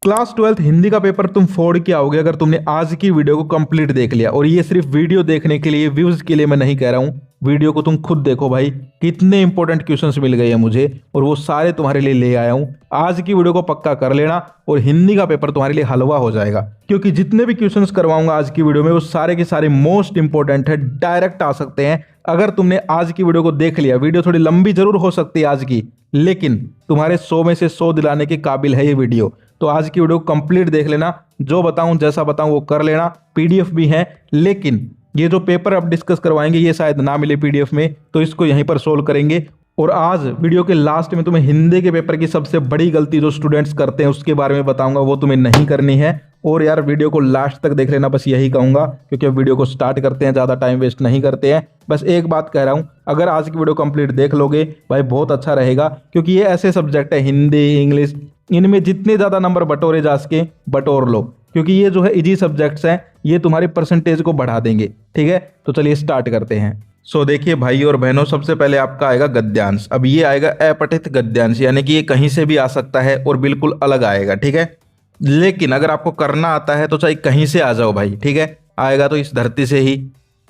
Class 12th Hindi का paper तुम फोड़ के आओगे अगर तुमने आज की वीडियो को कंप्लीट देख लिया। और ये सिर्फ वीडियो देखने के लिए, व्यूज के लिए मैं नहीं कह रहा हूँ। वीडियो को तुम खुद देखो भाई, कितने इंपॉर्टेंट क्वेश्चंस मिल गए हैं मुझे और वो सारे तुम्हारे लिए ले आया हूँ। आज की वीडियो को पक्का कर लेना और हिंदी का पेपर तुम्हारे लिए हलवा हो जाएगा, क्योंकि जितने भी क्वेश्चंस करवाऊंगा आज की वीडियो में वो सारे के सारे मोस्ट इंपॉर्टेंट है, डायरेक्ट आ सकते हैं। अगर तुमने आज की वीडियो को देख लिया, वीडियो थोड़ी लंबी जरूर हो सकती है आज की, लेकिन तुम्हारे 100 में से 100 दिलाने के काबिल है ये वीडियो। तो आज की वीडियो कंप्लीट देख लेना, जो बताऊं जैसा बताऊं वो कर लेना। पीडीएफ भी है, लेकिन ये जो पेपर अब डिस्कस करवाएंगे ये शायद ना मिले पीडीएफ में, तो इसको यहीं पर सोल्व करेंगे। और आज वीडियो के लास्ट में तुम्हें हिंदी के पेपर की सबसे बड़ी गलती जो स्टूडेंट्स करते हैं उसके बारे में बताऊंगा, वो तुम्हें नहीं करनी है। और यार वीडियो को लास्ट तक देख लेना, बस यही कहूंगा, क्योंकि अब वीडियो को स्टार्ट करते हैं, ज़्यादा टाइम वेस्ट नहीं करते हैं। बस एक बात कह रहा हूं, अगर आज की वीडियो कंप्लीट देख लोगे भाई बहुत अच्छा रहेगा, क्योंकि ये ऐसे सब्जेक्ट है हिंदी, इंग्लिश, इनमें जितने ज़्यादा नंबर बटोरे जा सके बटोर लो, क्योंकि ये जो है इजी सब्जेक्ट्स हैं, ये तुम्हारे परसेंटेज को बढ़ा देंगे। ठीक है, तो चलिए स्टार्ट करते हैं। सो देखिए भाई और बहनों, सबसे पहले आपका आएगा गद्यांश। अब ये आएगा अपठित गद्यांश, यानी कि ये कहीं से भी आ सकता है और बिल्कुल अलग आएगा। ठीक है, लेकिन अगर आपको करना आता है तो चाहे कहीं से आ जाओ भाई, ठीक है, आएगा तो इस धरती से ही,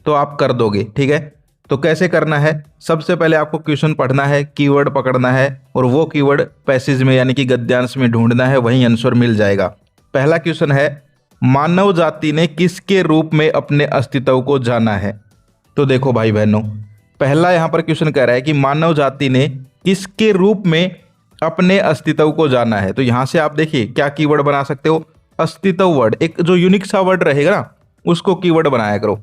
तो आप कर दोगे। ठीक है, तो कैसे करना है, सबसे पहले आपको क्वेश्चन पढ़ना है, कीवर्ड पकड़ना है और वो कीवर्ड पैसेज में यानी कि गद्यांश में ढूंढना है, वहीं आंसर मिल जाएगा। पहला क्वेश्चन है, मानव जाति ने किसके रूप में अपने अस्तित्व को जाना है। तो देखो भाई बहनों, पहला यहां पर क्वेश्चन कह रहा है कि मानव जाति ने किसके रूप में अपने अस्तित्व को जाना है। तो यहां से आप देखिए क्या कीवर्ड बना सकते हो, अस्तित्व वर्ड, एक जो यूनिक सा वर्ड रहेगा ना उसको कीवर्ड बनाया करो।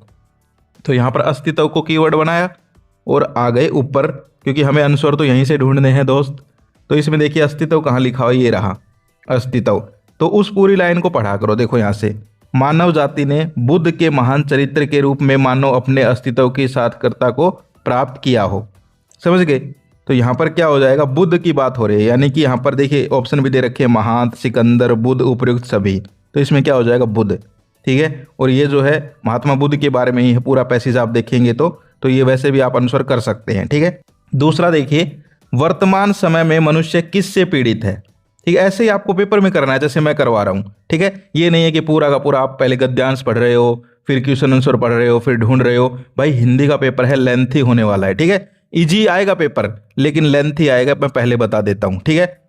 तो यहां पर अस्तित्व को कीवर्ड बनाया और आ गए ऊपर, क्योंकि हमें आंसर तो यहीं से ढूंढने हैं दोस्त। तो इसमें देखिए अस्तित्व कहाँ लिखा हुआ, ये रहा अस्तित्व। तो उस पूरी लाइन को पढ़ा करो। देखो यहां से, मानव जाति ने बुद्ध के महान चरित्र के रूप में मानव अपने अस्तित्व की सार्थकता को प्राप्त किया हो। समझ गए, तो यहाँ पर क्या हो जाएगा, बुद्ध की बात हो रही है, यानी कि यहाँ पर देखिए ऑप्शन भी दे रखे हैं, महान, सिकंदर, बुद्ध, उपर्युक्त सभी। तो इसमें क्या हो जाएगा, बुद्ध। ठीक है, और ये जो है महात्मा बुद्ध के बारे में ही है, पूरा पैसेज आप देखेंगे तो ये वैसे भी आप आंसर कर सकते हैं। ठीक है, दूसरा देखिए, वर्तमान समय में मनुष्य किससे पीड़ित है। ठीक है, ऐसे ही आपको पेपर में करना है जैसे मैं करवा रहा हूँ। ठीक है, ये नहीं है कि पूरा का पूरा आप पहले गद्यांश पढ़ रहे हो, फिर क्वेश्चन आंसर पढ़ रहे हो, फिर ढूंढ रहे हो। भाई हिंदी का पेपर है, लेंथी होने वाला है। ठीक है, इजी आएगा पेपर, लेकिन लेंथी आएगा, मैं पहले बता देता हूँ। ठीक है,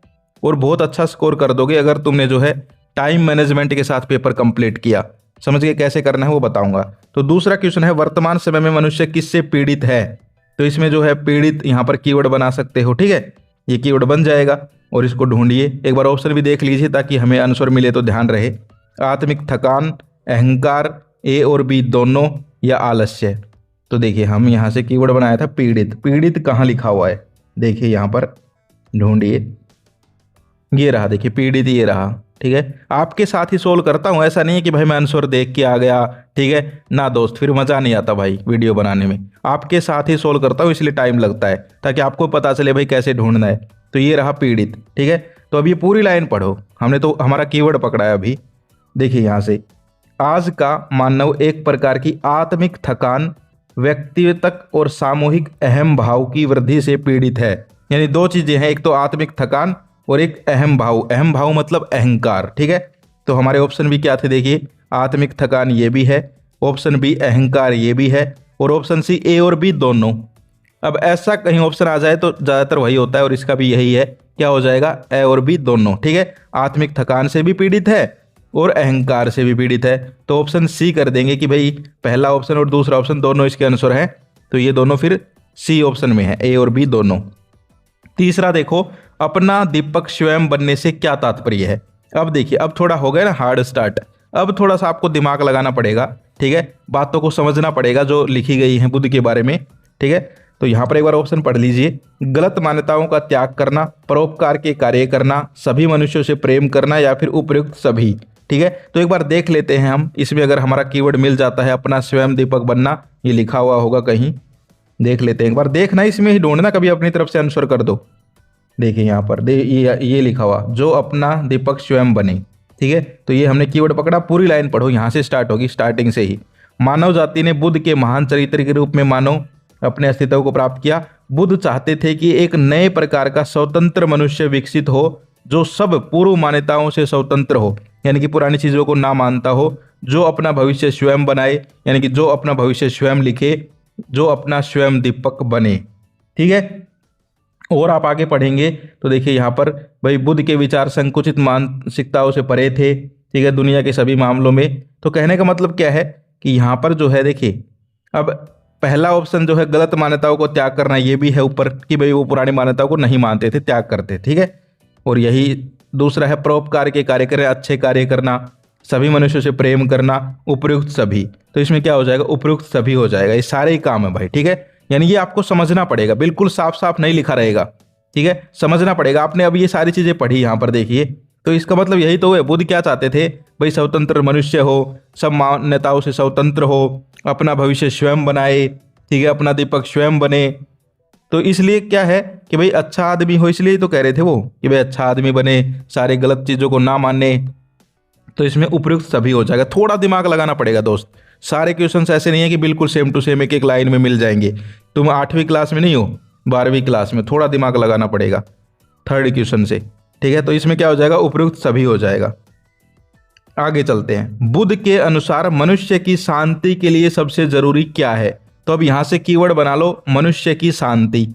और बहुत अच्छा स्कोर कर दोगे अगर तुमने जो है टाइम मैनेजमेंट के साथ पेपर कंप्लीट किया। समझ गए कैसे करना है वो बताऊंगा। तो दूसरा क्वेश्चन है, वर्तमान समय में मनुष्य किससे पीड़ित है। तो इसमें जो है पीड़ित यहाँ पर कीवर्ड बना सकते हो। ठीक है, ये कीवर्ड बन जाएगा और इसको ढूंढिए। एक बार ऑप्शन भी देख लीजिए ताकि हमें आंसर मिले तो ध्यान रहे। आत्मिक थकान, अहंकार, ए और बी दोनों, या आलस्य। तो देखिए हम यहाँ से कीवर्ड बनाया था पीड़ित। पीड़ित कहाँ लिखा हुआ है, देखिए यहाँ पर ढूंढिए, ये रहा, देखिए पीड़ित ये रहा। ठीक है, आपके साथ ही सोल्व करता हूँ, ऐसा नहीं है कि भाई मैं आंसर देख के आ गया। ठीक है ना दोस्त, फिर मज़ा नहीं आता भाई वीडियो बनाने में। आपके साथ ही सोल्व करता हूँ, इसलिए टाइम लगता है, ताकि आपको पता चले भाई कैसे ढूंढना है। तो ये रहा पीड़ित। ठीक है, तो अब ये पूरी लाइन पढ़ो, हमने तो हमारा कीवर्ड पकड़ा है अभी। देखिए यहाँ से, आज का मानव एक प्रकार की आत्मिक थकान, व्यक्तिगत और सामूहिक अहम भाव की वृद्धि से पीड़ित है। यानी दो चीजें हैं, एक तो आत्मिक थकान और एक अहम भाव। अहम भाव मतलब अहंकार। ठीक है, तो हमारे ऑप्शन भी क्या थे, देखिए आत्मिक थकान ये भी है, ऑप्शन बी अहंकार ये भी है, और ऑप्शन सी ए और बी दोनों। अब ऐसा कहीं ऑप्शन आ जाए तो ज़्यादातर वही होता है, और इसका भी यही है, क्या हो जाएगा, ए और बी दोनों। ठीक है, आत्मिक थकान से भी पीड़ित है और अहंकार से भी पीड़ित है, तो ऑप्शन सी कर देंगे कि भाई पहला ऑप्शन और दूसरा ऑप्शन दोनों इसके आंसर हैं। तो ये दोनों फिर सी ऑप्शन में है, ए और बी दोनों। तीसरा देखो, अपना दीपक स्वयं बनने से क्या तात्पर्य है। अब देखिए, अब थोड़ा हो गया ना हार्ड स्टार्ट, अब थोड़ा सा आपको दिमाग लगाना पड़ेगा। ठीक है, बातों को समझना पड़ेगा जो लिखी गई है बुद्ध के बारे में। ठीक है, तो यहाँ पर एक बार ऑप्शन पढ़ लीजिए, गलत मान्यताओं का त्याग करना, परोपकार के कार्य करना, सभी मनुष्यों से प्रेम करना, या फिर उपयुक्त सभी। ठीक है, तो एक बार देख लेते हैं हम, इसमें अगर हमारा कीवर्ड मिल जाता है अपना स्वयं दीपक बनना, ये लिखा हुआ होगा कहीं, देख लेते हैं एक बार। देखना इसमें ही ढूंढना, कभी अपनी तरफ से आंसर कर दो। देखिए यहाँ पर ये लिखा हुआ, जो अपना दीपक स्वयं बने। ठीक है, तो ये हमने कीवर्ड पकड़ा, पूरी लाइन पढ़ो, यहाँ से स्टार्ट होगी, स्टार्टिंग से ही। मानव जाति ने बुद्ध के महान चरित्र के रूप में मानव अपने अस्तित्व को प्राप्त किया। बुद्ध चाहते थे कि एक नए प्रकार का स्वतंत्र मनुष्य विकसित हो जो सब पूर्व मान्यताओं से स्वतंत्र हो, यानी कि पुरानी चीजों को ना मानता हो, जो अपना भविष्य स्वयं बनाए, यानी कि जो अपना भविष्य स्वयं लिखे, जो अपना स्वयं दीपक बने। ठीक है, और आप आगे पढ़ेंगे तो देखिए यहाँ पर भाई बुद्ध के विचार संकुचित मानसिकताओं से परे थे। ठीक है, दुनिया के सभी मामलों में। तो कहने का मतलब क्या है कि यहाँ पर जो है देखिए, अब पहला ऑप्शन जो है गलत मान्यताओं को त्याग करना, ये भी है ऊपर कि भाई वो पुरानी मान्यताओं को नहीं मानते थे, त्याग करते। ठीक है, और यही दूसरा है परोपकार के कार्य करें, अच्छे कार्य करना, सभी मनुष्यों से प्रेम करना, उपयुक्त सभी। तो इसमें क्या हो जाएगा, उपयुक्त सभी हो जाएगा। ये सारे ही काम है भाई। ठीक है, यानी ये आपको समझना पड़ेगा, बिल्कुल साफ साफ नहीं लिखा रहेगा। ठीक है, समझना पड़ेगा। आपने अब ये सारी चीजें पढ़ी यहाँ पर देखिए, तो इसका मतलब यही तो है, बुद्ध क्या चाहते थे भाई, स्वतंत्र मनुष्य हो, सब मान्यताओं से स्वतंत्र हो, अपना भविष्य स्वयं बनाए। ठीक है, अपना दीपक स्वयं बने। तो इसलिए क्या है कि भाई अच्छा आदमी हो, इसलिए तो कह रहे थे वो कि भाई अच्छा आदमी बने, सारे गलत चीजों को ना माने। तो इसमें उपयुक्त सभी हो जाएगा। थोड़ा दिमाग लगाना पड़ेगा दोस्त, सारे क्वेश्चंस ऐसे नहीं है कि बिल्कुल सेम टू सेम एक एक लाइन में मिल जाएंगे। तुम 8वीं क्लास में नहीं हो, 12वीं क्लास में, थोड़ा दिमाग लगाना पड़ेगा थर्ड क्वेश्चन से। ठीक है, तो इसमें क्या हो जाएगा, उपयुक्त सभी हो जाएगा। आगे चलते हैं। बुद्ध के अनुसार मनुष्य की शांति के लिए सबसे जरूरी क्या है? तो अब यहां से कीवर्ड बना लो, मनुष्य की शांति।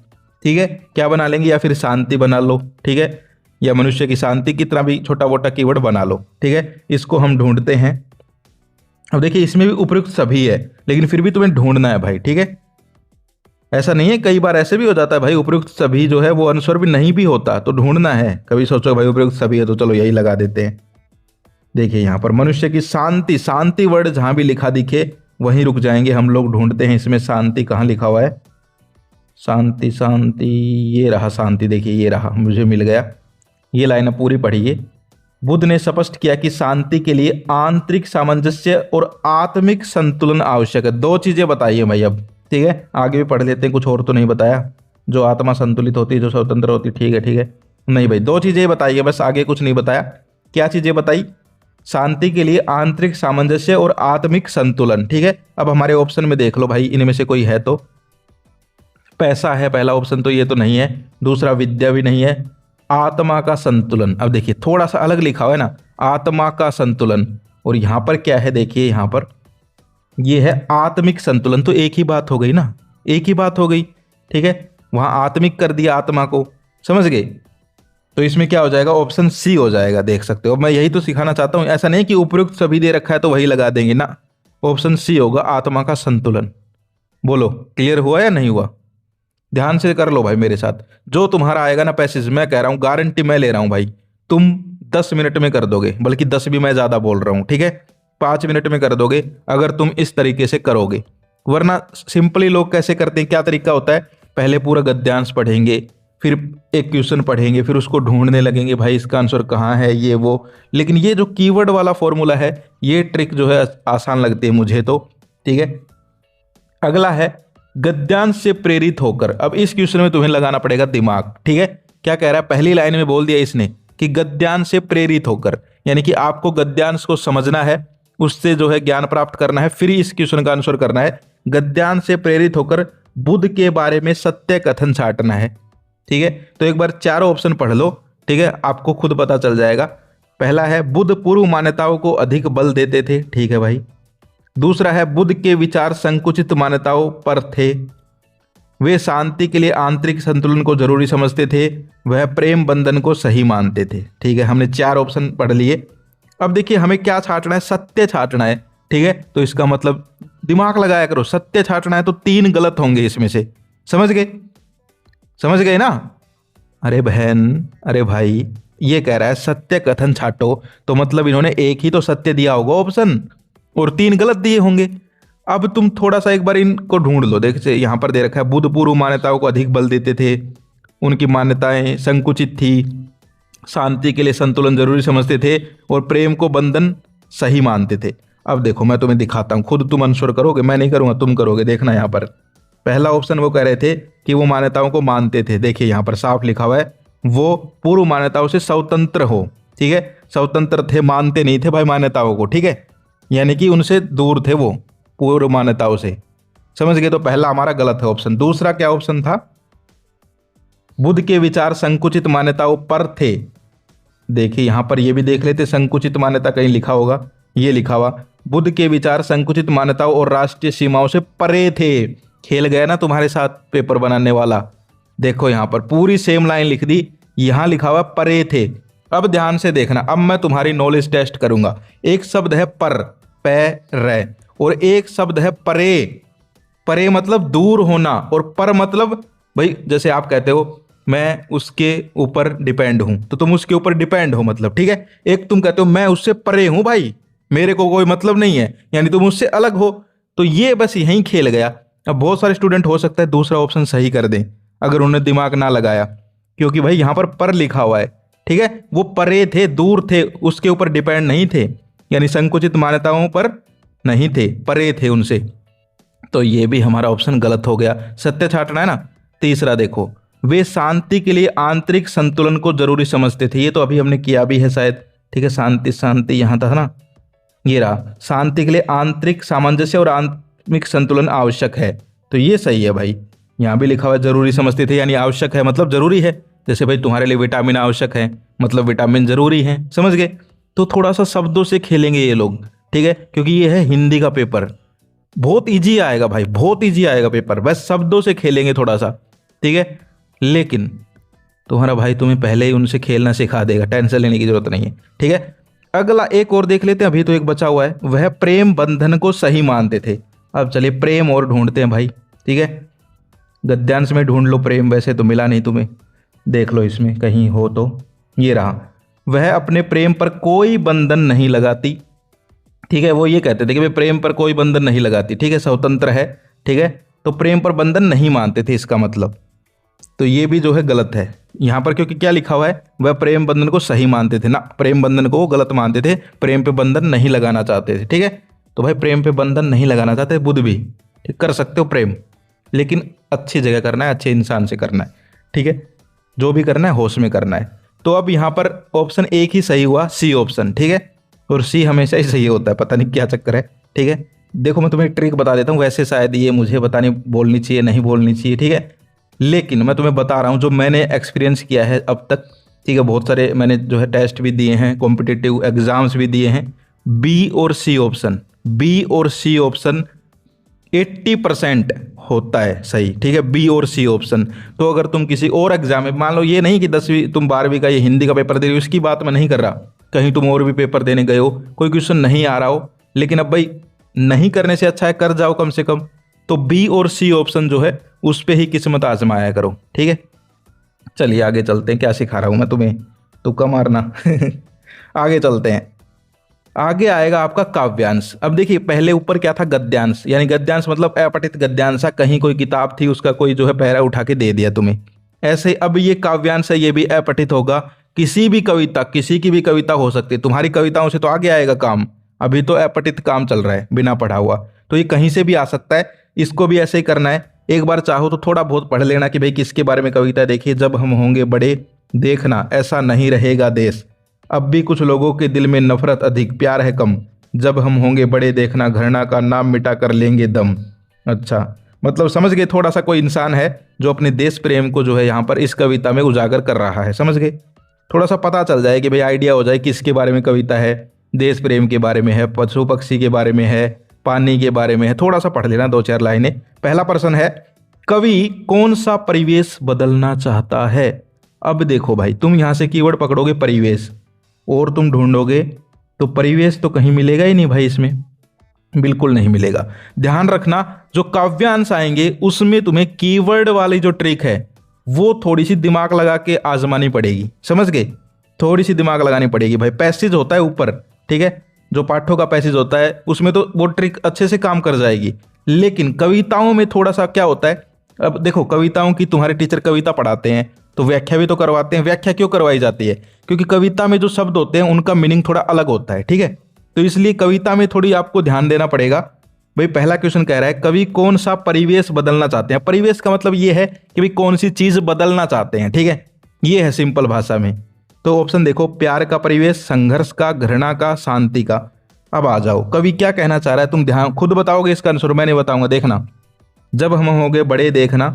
ठीक है, क्या बना लेंगे, या फिर शांति बना लो। ठीक है, या मनुष्य की शांति, कितना भी छोटा मोटा कीवर्ड बना लो। ठीक है, इसको हम ढूंढते हैं। अब देखिए इसमें भी उपयुक्त सभी है, लेकिन फिर भी तुम्हें ढूंढना है भाई। ठीक है, ऐसा नहीं है, कई बार ऐसे भी हो जाता है भाई, उपयुक्त सभी जो है वो अनुस्वर भी नहीं भी होता, तो ढूंढना है। कभी सोचो भाई उपयुक्त सभी है तो चलो यही लगा देते हैं। देखिए यहाँ पर मनुष्य की शांति, शांति वर्ड जहां भी लिखा दिखे वहीं रुक जाएंगे हम लोग। ढूंढते हैं इसमें शांति कहाँ लिखा हुआ है। शांति शांति, ये रहा शांति। देखिए ये रहा, मुझे मिल गया। ये लाइन पूरी पढ़िए। बुद्ध ने स्पष्ट किया कि शांति के लिए आंतरिक सामंजस्य और आत्मिक संतुलन आवश्यक है। दो चीजें बताइए भाई अब। ठीक है, आगे भी पढ़ लेते हैं, कुछ और तो नहीं बताया। जो आत्मा संतुलित होती है, जो स्वतंत्र होती है। ठीक है ठीक है, नहीं भाई, दो चीजें बताइए बस, आगे कुछ नहीं बताया। क्या चीजें बताई? शांति के लिए आंतरिक सामंजस्य और आत्मिक संतुलन। ठीक है, अब हमारे ऑप्शन में देख लो भाई, इनमें से कोई है तो। पैसा है पहला ऑप्शन, तो ये तो नहीं है। दूसरा विद्या भी नहीं है। आत्मा का संतुलन, अब देखिए थोड़ा सा अलग लिखा हुआ है ना, आत्मा का संतुलन। और यहां पर क्या है, देखिए यहां पर ये है आत्मिक संतुलन। तो एक ही बात हो गई ना, एक ही बात हो गई। ठीक है, वहां आत्मिक कर दिया आत्मा को, समझ गए? तो इसमें क्या हो जाएगा, ऑप्शन सी हो जाएगा। देख सकते हो, मैं यही तो सिखाना चाहता हूं। ऐसा नहीं कि उपयुक्त सभी दे रखा है तो वही लगा देंगे ना, ऑप्शन सी होगा, आत्मा का संतुलन। बोलो क्लियर हुआ या नहीं हुआ? ध्यान से कर लो भाई मेरे साथ। जो तुम्हारा आएगा ना पैसेज, मैं कह रहा हूं, गारंटी मैं ले रहा हूं भाई, तुम 10 मिनट में कर दोगे, बल्कि 10 भी मैं ज्यादा बोल रहा हूं। ठीक है, 5 मिनट में कर दोगे अगर तुम इस तरीके से करोगे। वरना सिंपली लोग कैसे करते हैं, क्या तरीका होता है, पहले पूरा गद्यांश पढ़ेंगे, फिर एक क्वेश्चन पढ़ेंगे, फिर उसको ढूंढने लगेंगे भाई इसका आंसर कहाँ है, ये वो। लेकिन ये जो कीवर्ड वाला फॉर्मूला है, ये ट्रिक जो है आसान लगती है मुझे तो। ठीक है, अगला है गद्यांश से प्रेरित होकर। अब इस क्वेश्चन में तुम्हें लगाना पड़ेगा दिमाग। ठीक है, क्या कह रहा है, पहली लाइन में बोल दिया इसने कि गद्यांश से प्रेरित होकर, यानी कि आपको गद्यांश को समझना है, उससे जो है ज्ञान प्राप्त करना है, फिर इस क्वेश्चन का आंसर करना है। गद्यांश से प्रेरित होकर बुद्ध के बारे में सत्य कथन छांटना है। ठीक है, तो एक बार चारों ऑप्शन पढ़ लो। ठीक है, आपको खुद पता चल जाएगा। पहला है बुद्ध पूर्व मान्यताओं को अधिक बल देते थे। ठीक है भाई। दूसरा है बुद्ध के विचार संकुचित मान्यताओं पर थे, वे शांति के लिए आंतरिक संतुलन को जरूरी समझते थे, वह प्रेम बंधन को सही मानते थे। ठीक है, हमने 4 ऑप्शन पढ़ लिए। अब देखिए हमें क्या छांटना है, सत्य छांटना है। ठीक है, तो इसका मतलब दिमाग लगाया करो, सत्य छांटना है तो 3 गलत होंगे इसमें से। समझ गए, समझ गए ना? अरे बहन, अरे भाई, ये कह रहा है सत्य कथन छाटो, तो मतलब इन्होंने एक ही तो सत्य दिया होगा ऑप्शन, और 3 गलत दिए होंगे। अब तुम थोड़ा सा एक बार इनको ढूंढ लो। देखिए यहां पर दे रखा है बुद्ध पूर्व मान्यताओं को अधिक बल देते थे, उनकी मान्यताएं संकुचित थी, शांति के लिए संतुलन जरूरी समझते थे, और प्रेम को बंधन सही मानते थे। अब देखो मैं तुम्हें दिखाता हूं, खुद तुम आंसर करोगे, मैं नहीं करूंगा, तुम करोगे। देखना यहाँ पर पहला ऑप्शन वो कह रहे थे कि वो मान्यताओं को मानते थे। देखिए यहाँ पर साफ लिखा हुआ है वो पूर्व मान्यताओं से स्वतंत्र हो। ठीक है, स्वतंत्र थे, मानते नहीं थे भाई मान्यताओं को। ठीक है, यानी कि उनसे दूर थे वो पूर्व मान्यताओं से। समझ गए? तो पहला हमारा गलत है ऑप्शन। दूसरा क्या ऑप्शन था, बुद्ध के विचार संकुचित मान्यताओं पर थे, देखिए यहाँ पर ये भी देख लेते, संकुचित मान्यता कहीं लिखा होगा, ये लिखा हुआ बुद्ध के विचार संकुचित मान्यताओं और राष्ट्रीय सीमाओं से परे थे। खेल गया ना तुम्हारे साथ पेपर बनाने वाला। देखो यहाँ पर पूरी सेम लाइन लिख दी, यहाँ लिखा हुआ परे थे। अब ध्यान से देखना, अब मैं तुम्हारी नॉलेज टेस्ट करूंगा। एक शब्द है पर, रे, और एक शब्द है परे। परे मतलब दूर होना, और पर मतलब भाई जैसे आप कहते हो मैं उसके ऊपर डिपेंड हूं, तो तुम उसके ऊपर डिपेंड हो मतलब, ठीक है। एक तुम कहते हो मैं उससे परे हूं भाई, मेरे को कोई मतलब नहीं है, यानी तुम उससे अलग हो। तो ये बस यहीं खेल गया। अब बहुत सारे स्टूडेंट हो सकता है दूसरा ऑप्शन सही कर दें अगर उन्होंने दिमाग ना लगाया, क्योंकि भाई यहाँ पर लिखा हुआ है, ठीक है। वो परे थे, दूर थे, उसके ऊपर डिपेंड नहीं थे, यानी संकुचित मान्यताओं पर नहीं थे, परे थे उनसे। तो ये भी हमारा ऑप्शन गलत हो गया, सत्य छांटना है ना। तीसरा देखो, वे शांति के लिए आंतरिक संतुलन को जरूरी समझते थे। ये तो अभी हमने किया भी है शायद, ठीक है। शांति शांति यहाँ था ना, ये रहा। शांति के लिए आंतरिक सामंजस्य और आत्मिक संतुलन आवश्यक है, तो ये सही है भाई। यहाँ भी लिखा हुआ जरूरी समझते थे, यानी आवश्यक है मतलब जरूरी है। जैसे भाई तुम्हारे लिए विटामिन आवश्यक है, मतलब विटामिन जरूरी है, समझ गए। तो थोड़ा सा शब्दों से खेलेंगे ये लोग, ठीक है, क्योंकि ये है हिंदी का पेपर। बहुत इजी आएगा भाई, बहुत इजी आएगा पेपर, बस शब्दों से खेलेंगे थोड़ा सा, ठीक है। लेकिन तुम्हारा भाई तुम्हें पहले ही उनसे खेलना सिखा देगा, टेंशन लेने की जरूरत नहीं है, ठीक है। अगला एक और देख लेते हैं, अभी तो एक बचा हुआ है। वह प्रेम बंधन को सही मानते थे। अब चलिए प्रेम और ढूंढते हैं भाई, ठीक है। गद्यांश में ढूंढ लो प्रेम, वैसे तो मिला नहीं तुम्हें, देख लो इसमें कहीं हो तो। ये रहा, वह अपने प्रेम पर कोई बंधन नहीं लगाती, ठीक है। वो ये कहते थे कि भाई प्रेम पर कोई बंधन नहीं लगाती, ठीक है, स्वतंत्र है, ठीक है। तो प्रेम पर बंधन नहीं मानते थे इसका मतलब, तो ये भी जो है गलत है यहाँ पर, क्योंकि क्या लिखा हुआ है, वह प्रेम बंधन को सही मानते थे ना, प्रेम बंधन को वो गलत मानते थे, प्रेम पे बंधन नहीं लगाना चाहते थे, ठीक है। तो भाई प्रेम पे बंधन नहीं लगाना चाहते बुद्ध भी, ठीक, कर सकते हो प्रेम, लेकिन अच्छी जगह करना है, अच्छे इंसान से करना है, ठीक है। जो भी करना है होश में करना है। तो अब यहाँ पर ऑप्शन एक ही सही हुआ, सी ऑप्शन, ठीक है। और सी हमेशा ही सही होता है, पता नहीं क्या चक्कर है, ठीक है। देखो मैं तुम्हें एक ट्रिक बता देता हूँ, वैसे शायद ये मुझे पता नहीं बोलनी चाहिए नहीं बोलनी चाहिए, ठीक है, लेकिन मैं तुम्हें बता रहा हूँ जो मैंने एक्सपीरियंस किया है अब तक, ठीक है। बहुत सारे मैंने जो है टेस्ट भी दिए हैं, कॉम्पिटिटिव एग्जाम्स भी दिए हैं। बी और सी ऑप्शन, बी और सी ऑप्शन 80% होता है सही, ठीक है, बी और सी ऑप्शन। तो अगर तुम किसी और एग्जाम में, मान लो ये नहीं कि 10वीं तुम 12वीं का ये हिंदी का पेपर दे रही हो, उसकी बात मैं नहीं कर रहा, कहीं तुम और भी पेपर देने गए हो, कोई क्वेश्चन नहीं आ रहा हो, लेकिन अब भाई नहीं करने से अच्छा है कर जाओ कम से कम, तो बी और सी ऑप्शन जो है उस पर ही किस्मत आजमाया करो, ठीक है। चलिए आगे चलते हैं, क्या सिखा रहा हूं मैं तुम्हें, तुक्का मारना आगे चलते हैं। आगे आएगा आपका काव्यांश। अब देखिए पहले ऊपर क्या था, गद्यांश, यानी गद्यांश मतलब अपठित गद्यांश, कहीं कोई किताब थी उसका कोई जो है पैरा उठा के दे दिया तुम्हें, ऐसे। अब ये काव्यांश है, ये भी अपठित होगा। किसी भी कविता, किसी की भी कविता हो सकती है, तुम्हारी कविताओं से तो आगे आएगा काम, अभी तो अपठित काम चल रहा है बिना पढ़ा हुआ, तो ये कहीं से भी आ सकता है। इसको भी ऐसे ही करना है, एक बार चाहो तो थोड़ा बहुत पढ़ लेना कि भाई किसके बारे में कविता। देखिए, जब हम होंगे बड़े देखना ऐसा नहीं रहेगा देश, अब भी कुछ लोगों के दिल में नफरत अधिक प्यार है कम, जब हम होंगे बड़े देखना घृणा का नाम मिटा कर लेंगे दम। अच्छा, मतलब समझ गए, थोड़ा सा कोई इंसान है जो अपने देश प्रेम को जो है यहाँ पर इस कविता में उजागर कर रहा है, समझ गए। थोड़ा सा पता चल जाए कि भाई आइडिया हो जाए किसके बारे में कविता है, देश प्रेम के बारे में है, पशु पक्षी के बारे में है, पानी के बारे में है, थोड़ा सा पढ़ लेना 2-4 लाइनें। पहला प्रश्न है, कवि कौन सा परिवेश बदलना चाहता है। अब देखो भाई, तुम यहाँ से कीवर्ड पकड़ोगे परिवेश और तुम ढूंढोगे तो परिवेश तो कहीं मिलेगा ही नहीं भाई, इसमें बिल्कुल नहीं मिलेगा। ध्यान रखना, जो काव्यांश आएंगे उसमें तुम्हें कीवर्ड वाली जो ट्रिक है वो थोड़ी सी दिमाग लगा के आजमानी पड़ेगी, समझ गए, थोड़ी सी दिमाग लगानी पड़ेगी भाई। पैसेज होता है ऊपर, ठीक है, जो पाठों का पैसेज होता है उसमें तो वो ट्रिक अच्छे से काम कर जाएगी, लेकिन कविताओं में थोड़ा सा क्या होता है। अब देखो, कविताओं की तुम्हारे टीचर कविता पढ़ाते हैं तो व्याख्या भी तो करवाते हैं। व्याख्या क्यों करवाई जाती है, क्योंकि कविता में जो शब्द होते हैं उनका मीनिंग थोड़ा अलग होता है, ठीक है। तो इसलिए कविता में थोड़ी आपको ध्यान देना पड़ेगा। भाई पहला क्वेश्चन कह रहा है, कवि कौन सा परिवेश बदलना चाहते हैं। परिवेश का मतलब ये है कि भाई कौन सी चीज बदलना चाहते हैं, ठीक है, ये है सिंपल भाषा में। तो ऑप्शन देखो, प्यार का परिवेश, संघर्ष का, घृणा का, शांति का। अब आ जाओ, कवि क्या कहना चाह रहा है, तुम ध्यान खुद बताओगे इसका आंसर, मैं नहीं बताऊंगा, देखना। जब हम होंगे बड़े देखना,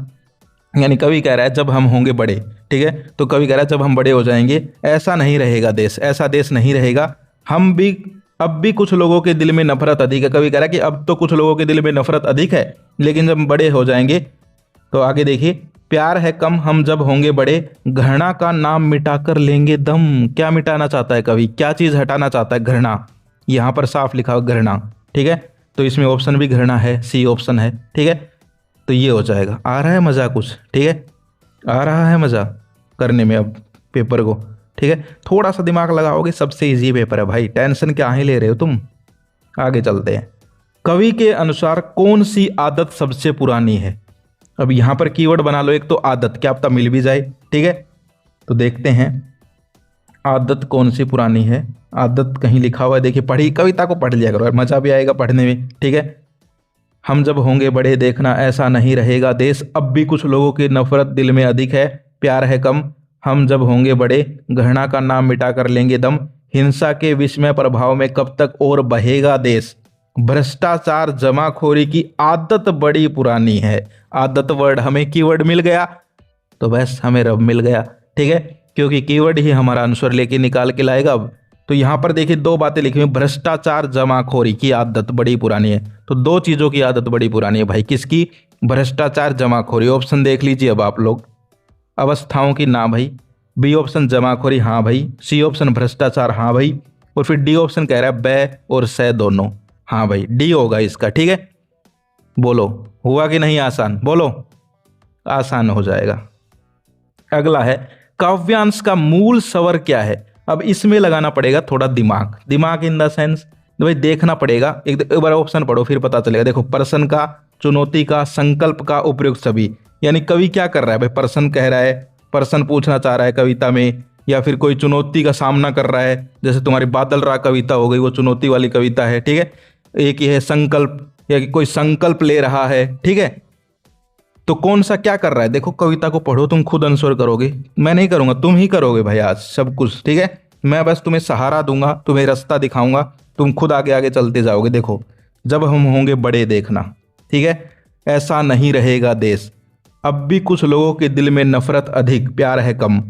यानी कवि कह रहा है जब हम होंगे बड़े, ठीक है। तो कवि कह रहा है जब हम बड़े हो जाएंगे ऐसा नहीं रहेगा देश, ऐसा देश नहीं रहेगा। हम भी, अब भी कुछ लोगों के दिल में नफरत अधिक है। कवि कह रहा है कि अब तो कुछ लोगों के दिल में नफरत अधिक है, लेकिन जब बड़े हो जाएंगे तो आगे देखिए, प्यार है कम हम जब होंगे बड़े, घृणा का नाम मिटाकर लेंगे दम। क्या मिटाना चाहता है कवि, क्या चीज हटाना चाहता है? घृणा। यहाँ पर साफ लिखा हुआ घृणा, ठीक है। तो इसमें ऑप्शन भी घृणा है, सी ऑप्शन है, ठीक है। तो ये हो जाएगा। आ रहा है मजा कुछ, ठीक है, आ रहा है मजा करने में अब पेपर को, ठीक है। थोड़ा सा दिमाग लगाओगे सबसे इजी पेपर है भाई, टेंशन क्या ही ले रहे हो तुम। आगे चलते हैं। कवि के अनुसार कौन सी आदत सबसे पुरानी है? अब यहां पर कीवर्ड बना लो एक तो आदत, क्या पता मिल भी जाए, ठीक है। तो देखते हैं आदत कौन सी पुरानी है। आदत कहीं लिखा हुआ है, देखिए पढ़ी, कविता को पढ़ लिया करो यार, मजा भी आएगा पढ़ने में, ठीक है। हम जब होंगे बड़े देखना ऐसा नहीं रहेगा देश, अब भी कुछ लोगों की नफरत दिल में अधिक है, प्यार है कम हम जब होंगे बड़े, घृणा का नाम मिटा कर लेंगे दम, हिंसा के विषमय प्रभाव में कब तक और बहेगा देश, भ्रष्टाचार जमाखोरी की आदत बड़ी पुरानी है। आदत वर्ड हमें कीवर्ड मिल गया तो बस हमें रब मिल गया, ठीक है, क्योंकि कीवर्ड ही हमारा आंसर लेके निकाल के लाएगा। अब तो यहां पर देखिए दो बातें लिखी हुई, भ्रष्टाचार जमाखोरी की आदत बड़ी पुरानी है। तो दो चीजों की आदत बड़ी पुरानी है भाई, किसकी? भ्रष्टाचार जमाखोरी। ऑप्शन देख लीजिए अब आप लोग, अवस्थाओं की ना भाई, बी ऑप्शन जमाखोरी हाँ भाई, सी ऑप्शन भ्रष्टाचार हाँ भाई, और फिर डी ऑप्शन कह रहा है बै और से दोनों, हाँ भाई डी होगा इसका, ठीक है। बोलो हुआ कि नहीं आसान? बोलो, आसान हो जाएगा। अगला है काव्यांश का मूल स्वर क्या है? अब इसमें लगाना पड़ेगा थोड़ा दिमाग, दिमाग इन द सेंस भाई देखना पड़ेगा, एक बार ऑप्शन पढ़ो फिर पता चलेगा। देखो, प्रश्न का, चुनौती का, संकल्प का, उपयुक्त सभी। यानी कवि क्या कर रहा है भाई? प्रश्न कह रहा है, प्रश्न पूछना चाह रहा है कविता में, या फिर कोई चुनौती का सामना कर रहा है, जैसे तुम्हारी बादल राग कविता हो गई, वो चुनौती वाली कविता है, ठीक है। एक ही है संकल्प, या कोई संकल्प ले रहा है, ठीक है। तो कौन सा क्या कर रहा है? देखो कविता को पढ़ो, तुम खुद आंसर करोगे, मैं नहीं करूंगा, तुम ही करोगे भाई आज सब कुछ, ठीक है। मैं बस तुम्हें सहारा दूंगा, तुम्हें रास्ता दिखाऊंगा, तुम खुद आगे आगे चलते जाओगे। देखो, जब हम होंगे बड़े देखना, ठीक है, ऐसा नहीं रहेगा देश, अब भी कुछ लोगों के दिल में नफरत अधिक, प्यार है कम,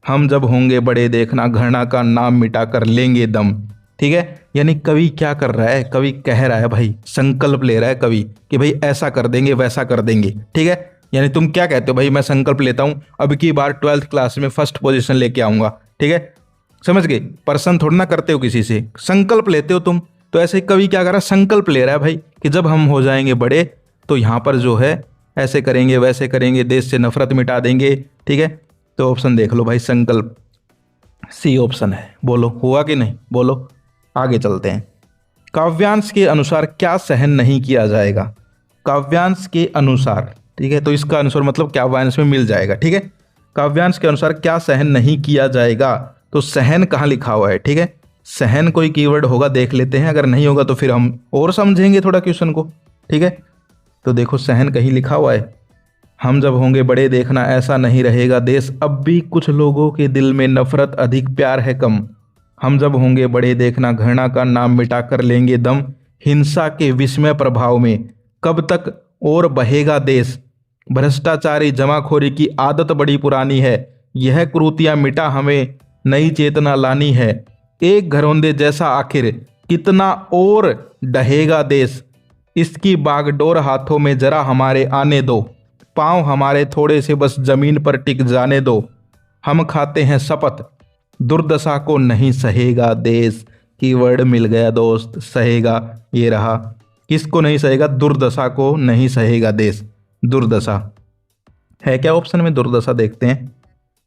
हम जब होंगे बड़े देखना घृणा का नाम मिटा कर लेंगे दम, ठीक है। यानी कवि क्या कर रहा है? कवि कह रहा है भाई, संकल्प ले रहा है कवि कि भाई ऐसा कर देंगे, वैसा कर देंगे, ठीक है। यानी तुम क्या कहते हो भाई, मैं संकल्प लेता हूं अब की बार 12th क्लास में फर्स्ट पोजीशन लेके आऊंगा, ठीक है। समझ गए? प्रश्न थोड़ा ना करते हो किसी से, संकल्प लेते हो तुम। तो ऐसे कवि क्या कर रहा है? संकल्प ले रहा है भाई कि जब हम हो जाएंगे बड़े तो यहाँ पर जो है ऐसे करेंगे, वैसे करेंगे, देश से नफरत मिटा देंगे, ठीक है। तो ऑप्शन देख लो भाई, संकल्प सी ऑप्शन है। बोलो हुआ कि नहीं? बोलो। आगे चलते हैं। काव्यांश के अनुसार क्या सहन नहीं किया जाएगा? काव्यांश के अनुसार, ठीक है, तो इसका अनुसार मतलब काव्यांश में मिल जाएगा, ठीक है। काव्यांश के अनुसार क्या सहन नहीं किया जाएगा? तो सहन कहाँ लिखा हुआ है, ठीक है। सहन कोई कीवर्ड होगा, देख लेते हैं, अगर नहीं होगा तो फिर हम और समझेंगे थोड़ा क्वेश्चन को, ठीक है। तो देखो सहन कहीं लिखा हुआ है, हम जब होंगे बड़े देखना ऐसा नहीं रहेगा देश, अब भी कुछ लोगों के दिल में नफरत अधिक, प्यार है कम, हम जब होंगे बड़े देखना घृणा का नाम मिटा कर लेंगे दम, हिंसा के विस्मय प्रभाव में कब तक और बहेगा देश, भ्रष्टाचारी जमाखोरी की आदत बड़ी पुरानी है, यह कुरीतियां मिटा हमें नई चेतना लानी है, एक घरौंदे जैसा आखिर कितना और डहेगा देश, इसकी बागडोर हाथों में जरा हमारे आने दो, पांव हमारे थोड़े से बस जमीन पर टिक जाने दो, हम खाते हैं शपथ दुर्दशा को नहीं सहेगा देश। कीवर्ड मिल गया दोस्त, सहेगा, ये रहा। किसको नहीं सहेगा? दुर्दशा को नहीं सहेगा देश। दुर्दशा है क्या ऑप्शन में? दुर्दशा देखते हैं।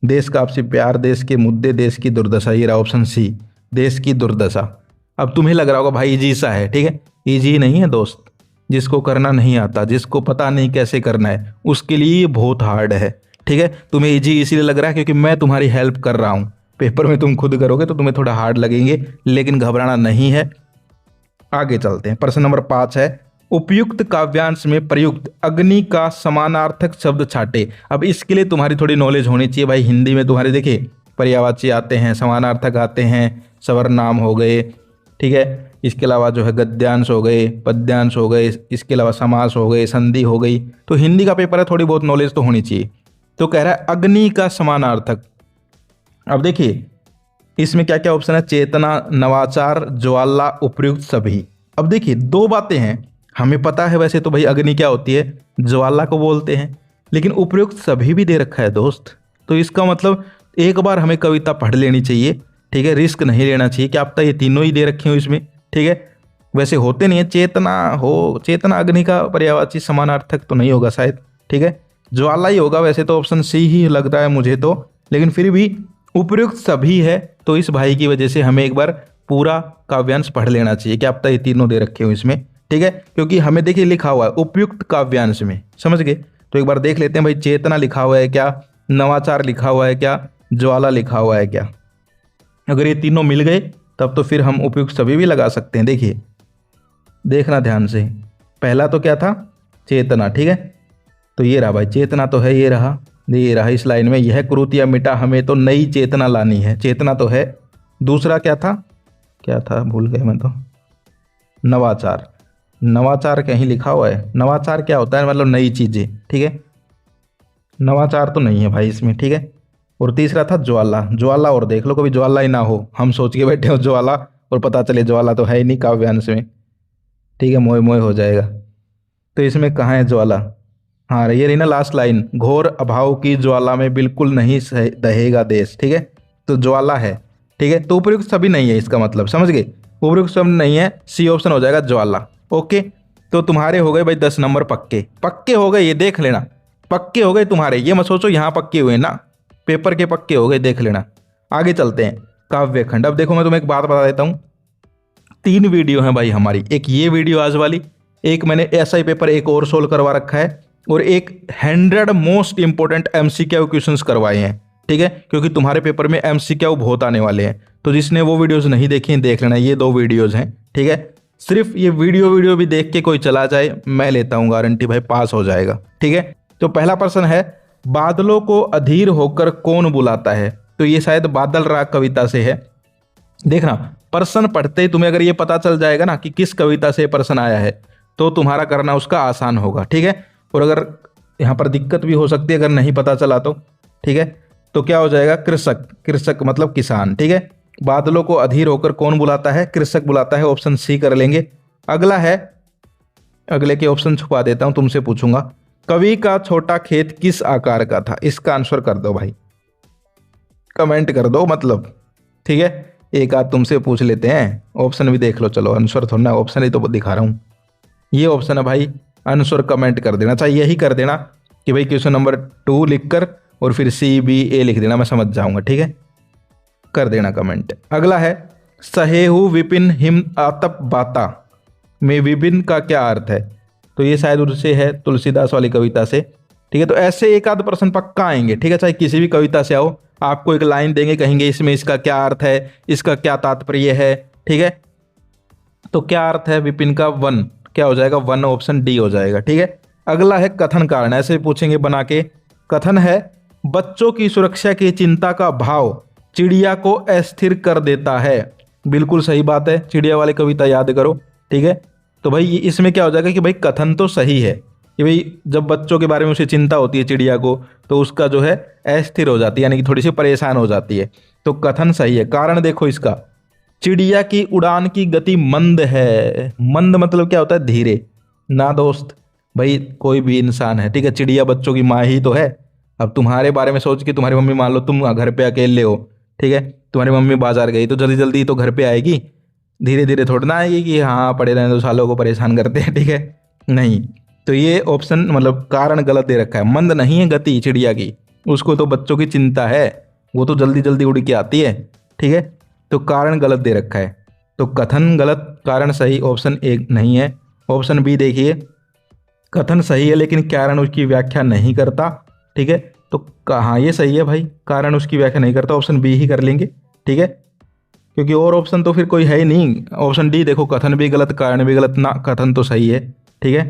देश का आपसे प्यार, देश के मुद्दे, देश की दुर्दशा, ये रहा ऑप्शन सी, देश की दुर्दशा। अब तुम्हें लग रहा होगा भाई इजी सा है, ठीक है। इजी नहीं है दोस्त, जिसको करना नहीं आता, जिसको पता नहीं कैसे करना है, उसके लिए ये बहुत हार्ड है, ठीक है। तुम्हें इजी इसीलिए लग रहा है क्योंकि मैं तुम्हारी हेल्प कर रहा हूं। पेपर में तुम खुद करोगे तो तुम्हें थोड़ा हार्ड लगेंगे, लेकिन घबराना नहीं है। आगे चलते हैं। प्रश्न नंबर 5 है, उपयुक्त काव्यांश में प्रयुक्त अग्नि का समानार्थक शब्द छाटे। अब इसके लिए तुम्हारी थोड़ी नॉलेज होनी चाहिए भाई। हिंदी में तुम्हारे देखिए पर्यायवाची आते हैं, समानार्थक आते हैं, सवर्नाम हो गए, ठीक है। इसके अलावा जो है गद्यांश हो गए, पद्यांश हो गए, इसके अलावा समास हो गए, संधि हो गई। तो हिंदी का पेपर है, थोड़ी बहुत नॉलेज तो होनी चाहिए। तो कह रहा है अग्नि का समानार्थक। अब देखिए इसमें क्या क्या ऑप्शन है, चेतना, नवाचार, ज्वाला, उपर्युक्त सभी। अब देखिए दो बातें हैं, हमें पता है वैसे तो भाई अग्नि क्या होती है, ज्वाला को बोलते हैं, लेकिन उपर्युक्त सभी भी दे रखा है दोस्त। तो इसका मतलब एक बार हमें कविता पढ़ लेनी चाहिए, ठीक है, रिस्क नहीं लेना चाहिए कि आप तो ये तीनों ही दे रखे हो इसमें, ठीक है। वैसे होते नहीं है, चेतना हो, चेतना अग्नि का पर्यायवाची समानार्थक तो नहीं होगा शायद, ठीक है, ज्वाला ही होगा वैसे तो, ऑप्शन सी ही लगता है मुझे तो, लेकिन फिर भी उपर्युक्त सभी है, तो इस भाई की वजह से हमें एक बार पूरा काव्यांश पढ़ लेना चाहिए कि आप तो ये तीनों दे रखे हो इसमें, ठीक है, क्योंकि हमें देखिए लिखा हुआ है उपयुक्त काव्यांश में, समझ गए। तो एक बार देख लेते हैं भाई, चेतना लिखा हुआ है क्या, नवाचार लिखा हुआ है क्या, ज्वाला लिखा हुआ है क्या। अगर ये तीनों मिल गए तब तो फिर हम उपयुक्त सभी भी लगा सकते हैं। देखिए देखना ध्यान से, पहला तो क्या था, चेतना, ठीक है, तो ये रहा भाई चेतना तो है, ये रहा इस लाइन में, यह कुरूतियाँ मिटा हमें तो नई चेतना लानी है, चेतना तो है। दूसरा क्या था भूल गए मैं तो, नवाचार, नवाचार कहीं लिखा हुआ है, नवाचार क्या होता है, मतलब नई चीज़ें, ठीक है, नवाचार तो नहीं है भाई इसमें, ठीक है। और तीसरा था ज्वाला, ज्वाला और देख लो कभी ज्वाला ही ना हो, हम सोच के बैठे हो ज्वाला और पता चले ज्वाला तो है ही नहीं काव्यांश में, ठीक है, मोए मोए हो जाएगा। तो इसमें कहाँ है ज्वाला, हाँ ये रही ना लास्ट लाइन, घोर अभाव की ज्वाला में बिल्कुल नहीं दहेगा देश, ठीक है, तो ज्वाला है, ठीक है। तो उपयुक्त सभी नहीं है, इसका मतलब समझ गए, उपयुक्त सभी नहीं है, सी ऑप्शन हो जाएगा ज्वाला। ओके, तो तुम्हारे हो गए भाई 10 नंबर पक्के, पक्के हो गए, ये देख लेना, पक्के हो गए तुम्हारे, ये मत सोचो यहाँ पक्के हुए ना, पेपर के पक्के हो गए, देख लेना। आगे चलते हैं, काव्य खंड। अब देखो मैं तुम्हें एक बात बता देता हूँ, 3 वीडियो हैं भाई हमारी, एक ये वीडियो आज वाली, एक मैंने एसआई पेपर एक और सोल्व करवा रखा है, और एक 100 मोस्ट इंपोर्टेंट एमसीक्यू क्वेश्चंस करवाए हैं, ठीक है, क्योंकि तुम्हारे पेपर में एमसीक्यू बहुत आने वाले हैं। तो जिसने वो वीडियोस नहीं देखी हैं देख लेना, ये 2 वीडियोस हैं, ठीक है। सिर्फ ये वीडियो भी देख के कोई चला जाए, मैं लेता हूँ गारंटी भाई पास हो जाएगा, ठीक है। तो पहला प्रश्न है, बादलों को अधीर होकर कौन बुलाता है, तो ये शायद बादल राग कविता से है। देखना प्रश्न पढ़ते ही तुम्हें अगर ये पता चल जाएगा ना कि किस कविता से प्रश्न आया है, तो तुम्हारा करना उसका आसान होगा, ठीक है। और अगर यहाँ पर दिक्कत भी हो सकती है अगर नहीं पता चला तो, ठीक है, तो क्या हो जाएगा, कृषक, कृषक मतलब किसान, ठीक है। बादलों को अधीर होकर कौन बुलाता है, कृषक बुलाता है, ऑप्शन सी कर लेंगे। अगला है, अगले के ऑप्शन छुपा देता हूं, तुमसे पूछूंगा, कवि का छोटा खेत किस आकार का था, इसका आंसर कर दो भाई, कमेंट कर दो मतलब, ठीक है। एक आध तुमसे पूछ लेते हैं, ऑप्शन भी देख लो, चलो आंसर थोड़ा ना, ऑप्शन ही तो दिखा रहा हूं, ये ऑप्शन है भाई, आंसर कमेंट कर देना, चाहे यही कर देना कि भाई क्वेश्चन नंबर 2 लिखकर और फिर CBA लिख देना, मैं समझ जाऊंगा, ठीक है, कर देना कमेंट। अगला है, सहेहु विपिन हिम आतप बाता में विपिन का क्या अर्थ है, तो ये शायद उनसे है, तुलसीदास वाली कविता से, ठीक है। तो ऐसे एक आध प्रश्न पक्का आएंगे, ठीक है, चाहे किसी भी कविता से आओ, आपको एक लाइन देंगे, कहेंगे इसमें इसका क्या अर्थ है, इसका क्या तात्पर्य है, ठीक है। तो क्या अर्थ है विपिन का, 1 क्या हो जाएगा, 1 ऑप्शन डी हो जाएगा, ठीक है। अगला है कथन कारण, ऐसे पूछेंगे बना के, कथन है, बच्चों की सुरक्षा की चिंता का भाव चिड़िया को अस्थिर कर देता है, बिल्कुल सही बात है, चिड़िया वाली कविता याद करो, ठीक है। तो भाई इसमें क्या हो जाएगा कि भाई कथन तो सही है कि भाई जब बच्चों के बारे में उसे चिंता होती है चिड़िया को, तो उसका जो है अस्थिर हो जाती है, यानी कि थोड़ी सी परेशान हो जाती है, तो कथन सही है। कारण देखो इसका, चिड़िया की उड़ान की गति मंद है, मंद मतलब क्या होता है, धीरे ना दोस्त, भाई कोई भी इंसान है, ठीक है, चिड़िया बच्चों की माँ ही तो है। अब तुम्हारे बारे में सोच के तुम्हारी मम्मी, मान लो तुम घर पे अकेले हो, ठीक है, तुम्हारी मम्मी बाजार गई तो जल्दी जल्दी तो घर पे आएगी, धीरे धीरे थोड़ा ना आएगी कि हाँ पड़े रहने दो सालों को परेशान करते हैं, ठीक है, नहीं। तो ये ऑप्शन मतलब कारण गलत दे रखा है, मंद नहीं है गति चिड़िया की, उसको तो बच्चों की चिंता है, वो तो जल्दी जल्दी उड़ के आती है, ठीक है। तो कारण गलत दे रखा है, तो कथन गलत, कारण सही, ऑप्शन ए नहीं है। ऑप्शन बी देखिए, कथन सही है लेकिन कारण उसकी व्याख्या नहीं करता, ठीक है, तो हाँ ये सही है भाई, कारण उसकी व्याख्या नहीं करता, ऑप्शन बी ही कर लेंगे, ठीक है, क्योंकि और ऑप्शन तो फिर कोई है ही नहीं। ऑप्शन डी देखो, कथन भी गलत, कारण भी गलत, ना कथन तो सही है, ठीक है,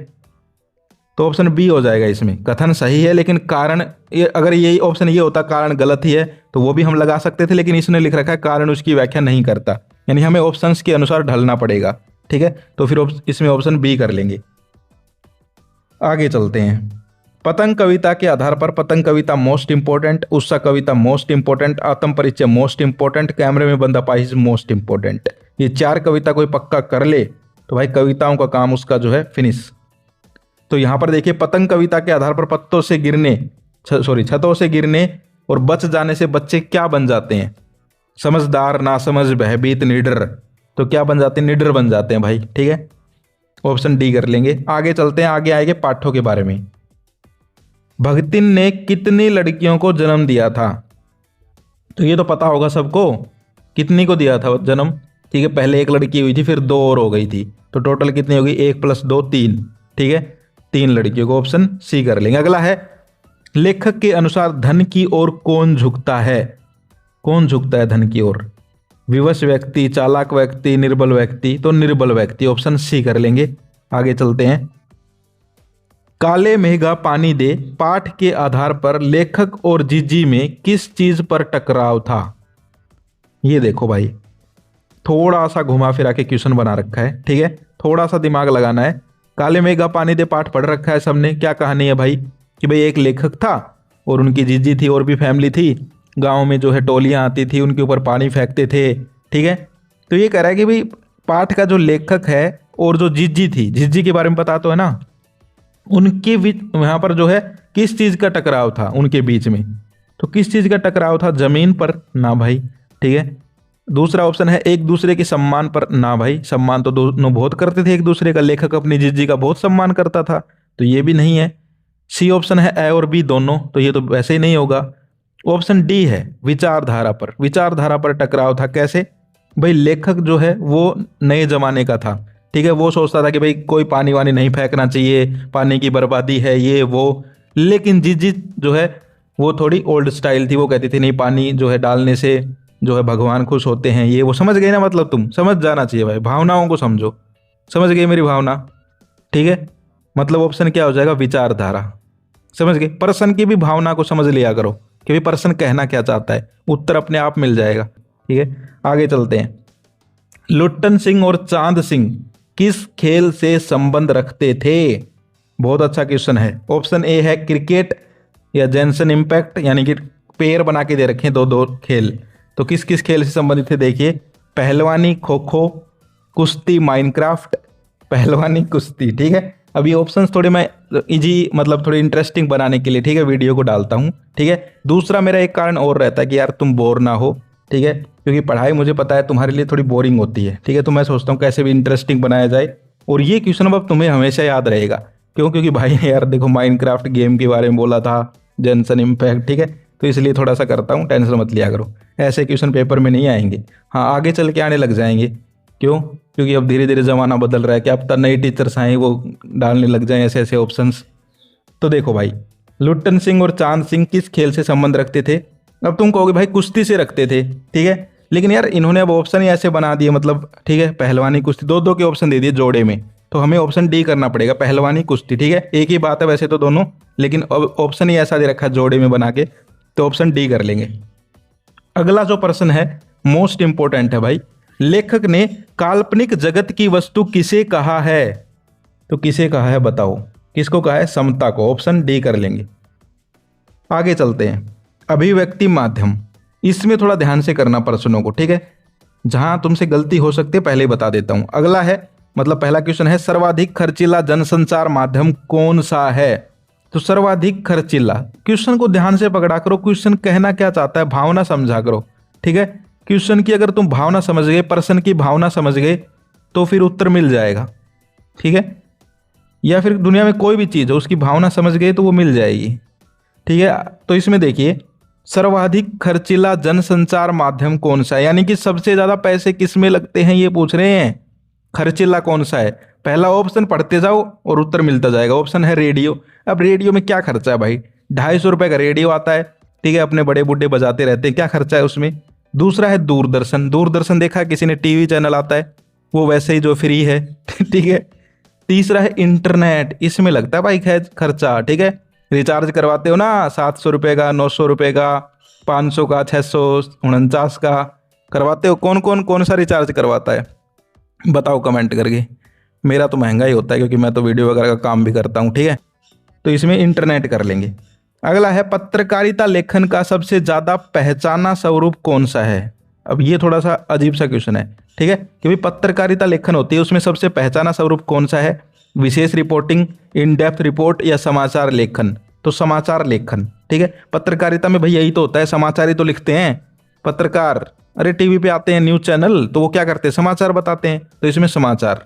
तो ऑप्शन बी हो जाएगा इसमें, कथन सही है लेकिन कारण, ये अगर यही ऑप्शन ये होता कारण गलत ही है तो वो भी हम लगा सकते थे, लेकिन इसने लिख रखा है कारण उसकी व्याख्या नहीं करता, यानी हमें ऑप्शंस के अनुसार ढलना पड़ेगा, ठीक है, तो फिर इसमें ऑप्शन बी कर लेंगे। आगे चलते हैं, पतंग कविता के आधार पर पतंग कविता मोस्ट इंपोर्टेंट, उत्सा कविता मोस्ट इंपोर्टेंट, आत्म परिचय मोस्ट इंपोर्टेंट, कैमरे में बंद अपाहिज मोस्ट इंपोर्टेंट। ये 4 कविता कोई पक्का कर ले तो भाई कविताओं का काम उसका जो है फिनिश। तो यहाँ पर देखिए, पतंग कविता के आधार पर पत्तों से गिरने छतों से गिरने और बच जाने से बच्चे क्या बन जाते हैं? समझदार, नासमझ, भयभीत, निडर। तो क्या बन जाते हैं? निडर बन जाते हैं भाई। ठीक है, ऑप्शन डी कर लेंगे। आगे चलते हैं, आगे आएंगे पाठों के बारे में। भगतिन ने कितनी लड़कियों को जन्म दिया था? तो ये तो पता होगा सबको, कितनी को दिया था जन्म? ठीक है, पहले एक लड़की हुई थी, फिर 2 और हो गई थी, तो टोटल कितनी होगी? 1 + 2 3। ठीक है, 3 लड़कियों को, ऑप्शन सी कर लेंगे। अगला है, लेखक के अनुसार धन की ओर कौन झुकता है? कौन झुकता है धन की ओर? विवश व्यक्ति, चालाक व्यक्ति, निर्बल व्यक्ति। तो निर्बल व्यक्ति, ऑप्शन सी कर लेंगे। आगे चलते हैं, काले मेघा पानी दे पाठ के आधार पर लेखक और जीजी में किस चीज पर टकराव था? ये देखो भाई, थोड़ा सा घुमा फिरा के क्वेश्चन बना रखा है। ठीक है, थोड़ा सा दिमाग लगाना है। काले मेघा पानी दे पाठ पढ़ रखा है सबने। क्या कहानी है भाई? कि भाई एक लेखक था और उनकी जीजी थी और भी फैमिली थी। गांव में जो है टोलियां आती थी, उनके ऊपर पानी फेंकते थे। ठीक है, तो ये कह रहा है कि भाई पाठ का जो लेखक है और जो जीजी थी, जीजी के बारे में पता तो है ना, उनके बीच यहाँ पर जो है किस चीज का टकराव था उनके बीच में? तो किस चीज का टकराव था? जमीन पर? ना भाई। ठीक है, दूसरा ऑप्शन है एक दूसरे के सम्मान पर? ना भाई, सम्मान तो दोनों बहुत करते थे एक दूसरे का, लेखक अपनी जीजी का बहुत सम्मान करता था, तो ये भी नहीं है। सी ऑप्शन है ए और बी दोनों, तो ये तो वैसे ही नहीं होगा। ऑप्शन डी है विचारधारा पर। विचारधारा पर टकराव था। कैसे भाई? लेखक जो है वो नए जमाने का था। ठीक है, वो सोचता था कि भाई कोई पानी वानी नहीं फेंकना चाहिए, पानी की बर्बादी है ये वो। लेकिन जीजी जो है वो थोड़ी ओल्ड स्टाइल थी, वो कहती थी नहीं, पानी जो है डालने से जो है भगवान खुश होते हैं, ये वो। समझ गए ना? मतलब तुम समझ जाना चाहिए भाई, भावनाओं को समझो। समझ गए मेरी भावना? ठीक है, मतलब ऑप्शन क्या हो जाएगा? विचारधारा। समझ गए? पर्सन की भी भावना को समझ लिया करो कि भाई पर्सन कहना क्या चाहता है, उत्तर अपने आप मिल जाएगा। ठीक है, आगे चलते हैं। लुट्टन सिंह और चांद सिंह किस खेल से संबंध रखते थे? बहुत अच्छा क्वेश्चन है। ऑप्शन ए है क्रिकेट या जेनसन इम्पैक्ट, यानी कि पेयर बना के दे रखे हैं 2-2 खेल। तो किस किस खेल से संबंधित थे? देखिए, पहलवानी, खो खो, कुश्ती, माइनक्राफ्ट, पहलवानी, कुश्ती। ठीक है, अब ये ऑप्शंस थोड़े मैं इजी, मतलब थोड़े इंटरेस्टिंग बनाने के लिए, ठीक है, वीडियो को डालता हूँ। ठीक है, दूसरा मेरा एक कारण और रहता है कि यार तुम बोर ना हो। ठीक है, क्योंकि पढ़ाई मुझे पता है तुम्हारे लिए थोड़ी बोरिंग होती है। ठीक है, तो मैं सोचता हूँ कैसे भी इंटरेस्टिंग बनाया जाए, और ये क्वेश्चन अब तुम्हें हमेशा याद रहेगा। क्यों? क्योंकि भाई यार देखो, माइनक्राफ्ट गेम के बारे में बोला था, जेनसन इम्पैक्ट। ठीक है, तो इसलिए थोड़ा सा करता हूँ, टेंशन मत लिया करो। ऐसे क्वेश्चन पेपर में नहीं आएंगे, हाँ आगे चल के आने लग जाएंगे। क्यों? क्योंकि अब धीरे धीरे ज़माना बदल रहा है, क्या पता नए टीचर्स आए वो डालने लग जाएं ऐसे ऐसे ऑप्शंस। तो देखो भाई, लुट्टन सिंह और चांद सिंह किस खेल से संबंध रखते थे? अब तुम कहोगे भाई कुश्ती से रखते थे। ठीक है, लेकिन यार इन्होंने अब ऑप्शन ही ऐसे बना दिए, मतलब ठीक है, पहलवानी, कुश्ती, 2-2 के ऑप्शन दे दिए जोड़े में, तो हमें ऑप्शन डी करना पड़ेगा, पहलवानी, कुश्ती। ठीक है, एक ही बात है वैसे तो दोनों, लेकिन अब ऑप्शन ही ऐसा दे रखा है जोड़े में बना के, तो ऑप्शन डी कर लेंगे। अगला जो प्रश्न है मोस्ट इंपोर्टेंट है भाई, लेखक ने काल्पनिक जगत की वस्तु किसे कहा है? तो किसे कहा है बताओ, किसको कहा है? समता को, ऑप्शन डी कर लेंगे। आगे चलते हैं, अभिव्यक्ति माध्यम, इसमें थोड़ा ध्यान से करना प्रश्नों को। ठीक है, जहां तुमसे गलती हो सकती है पहले ही बता देता हूं। अगला है, मतलब पहला क्वेश्चन है, सर्वाधिक खर्चीला जनसंचार माध्यम कौन सा है? तो सर्वाधिक खर्चीला, क्वेश्चन को ध्यान से पकड़ा करो, क्वेश्चन कहना क्या चाहता है, भावना समझा करो। ठीक है, क्वेश्चन की अगर तुम भावना समझ गए, पर्सन की भावना समझ गए, तो फिर उत्तर मिल जाएगा। ठीक है, या फिर दुनिया में कोई भी चीज़ हो उसकी भावना समझ गए तो वो मिल जाएगी। ठीक है, तो इसमें देखिए, सर्वाधिक खर्चीला जनसंचार माध्यम कौन सा है, यानी कि सबसे ज़्यादा पैसे किस में लगते हैं ये पूछ रहे हैं। खर्चीला कौन सा है? पहला ऑप्शन पढ़ते जाओ और उत्तर मिलता जाएगा। ऑप्शन है रेडियो। अब रेडियो में क्या खर्चा है भाई? 250 रुपये का रेडियो आता है। ठीक है, अपने बड़े बूढ़े बजाते रहते हैं, क्या खर्चा है उसमें? दूसरा है दूरदर्शन। दूरदर्शन देखा है किसी ने? टीवी चैनल आता है, वो वैसे ही जो फ्री है। ठीक है, तीसरा है इंटरनेट, इसमें लगता है भाई खर्चा। ठीक है, रिचार्ज करवाते हो ना, 700 रुपये का, 900 रुपये का, 500 का, 649 का करवाते हो। कौन सा रिचार्ज करवाता है बताओ कमेंट करके। मेरा तो महंगा ही होता है क्योंकि मैं तो वीडियो वगैरह का काम भी करता हूँ। ठीक है, तो इसमें इंटरनेट कर लेंगे। अगला है पत्रकारिता लेखन का सबसे ज्यादा पहचाना स्वरूप कौन सा है। अब ये थोड़ा सा अजीब सा क्वेश्चन है, ठीक है, कि भाई पत्रकारिता लेखन होती है उसमें सबसे पहचाना स्वरूप कौन सा है, विशेष रिपोर्टिंग, इन डेप्थ रिपोर्ट या समाचार लेखन। तो समाचार लेखन, ठीक है। पत्रकारिता में भाई यही तो होता है, समाचार ही तो लिखते हैं पत्रकार। अरे टीवी पे आते हैं न्यूज चैनल, तो वो क्या करते हैं, समाचार बताते हैं, तो इसमें समाचार।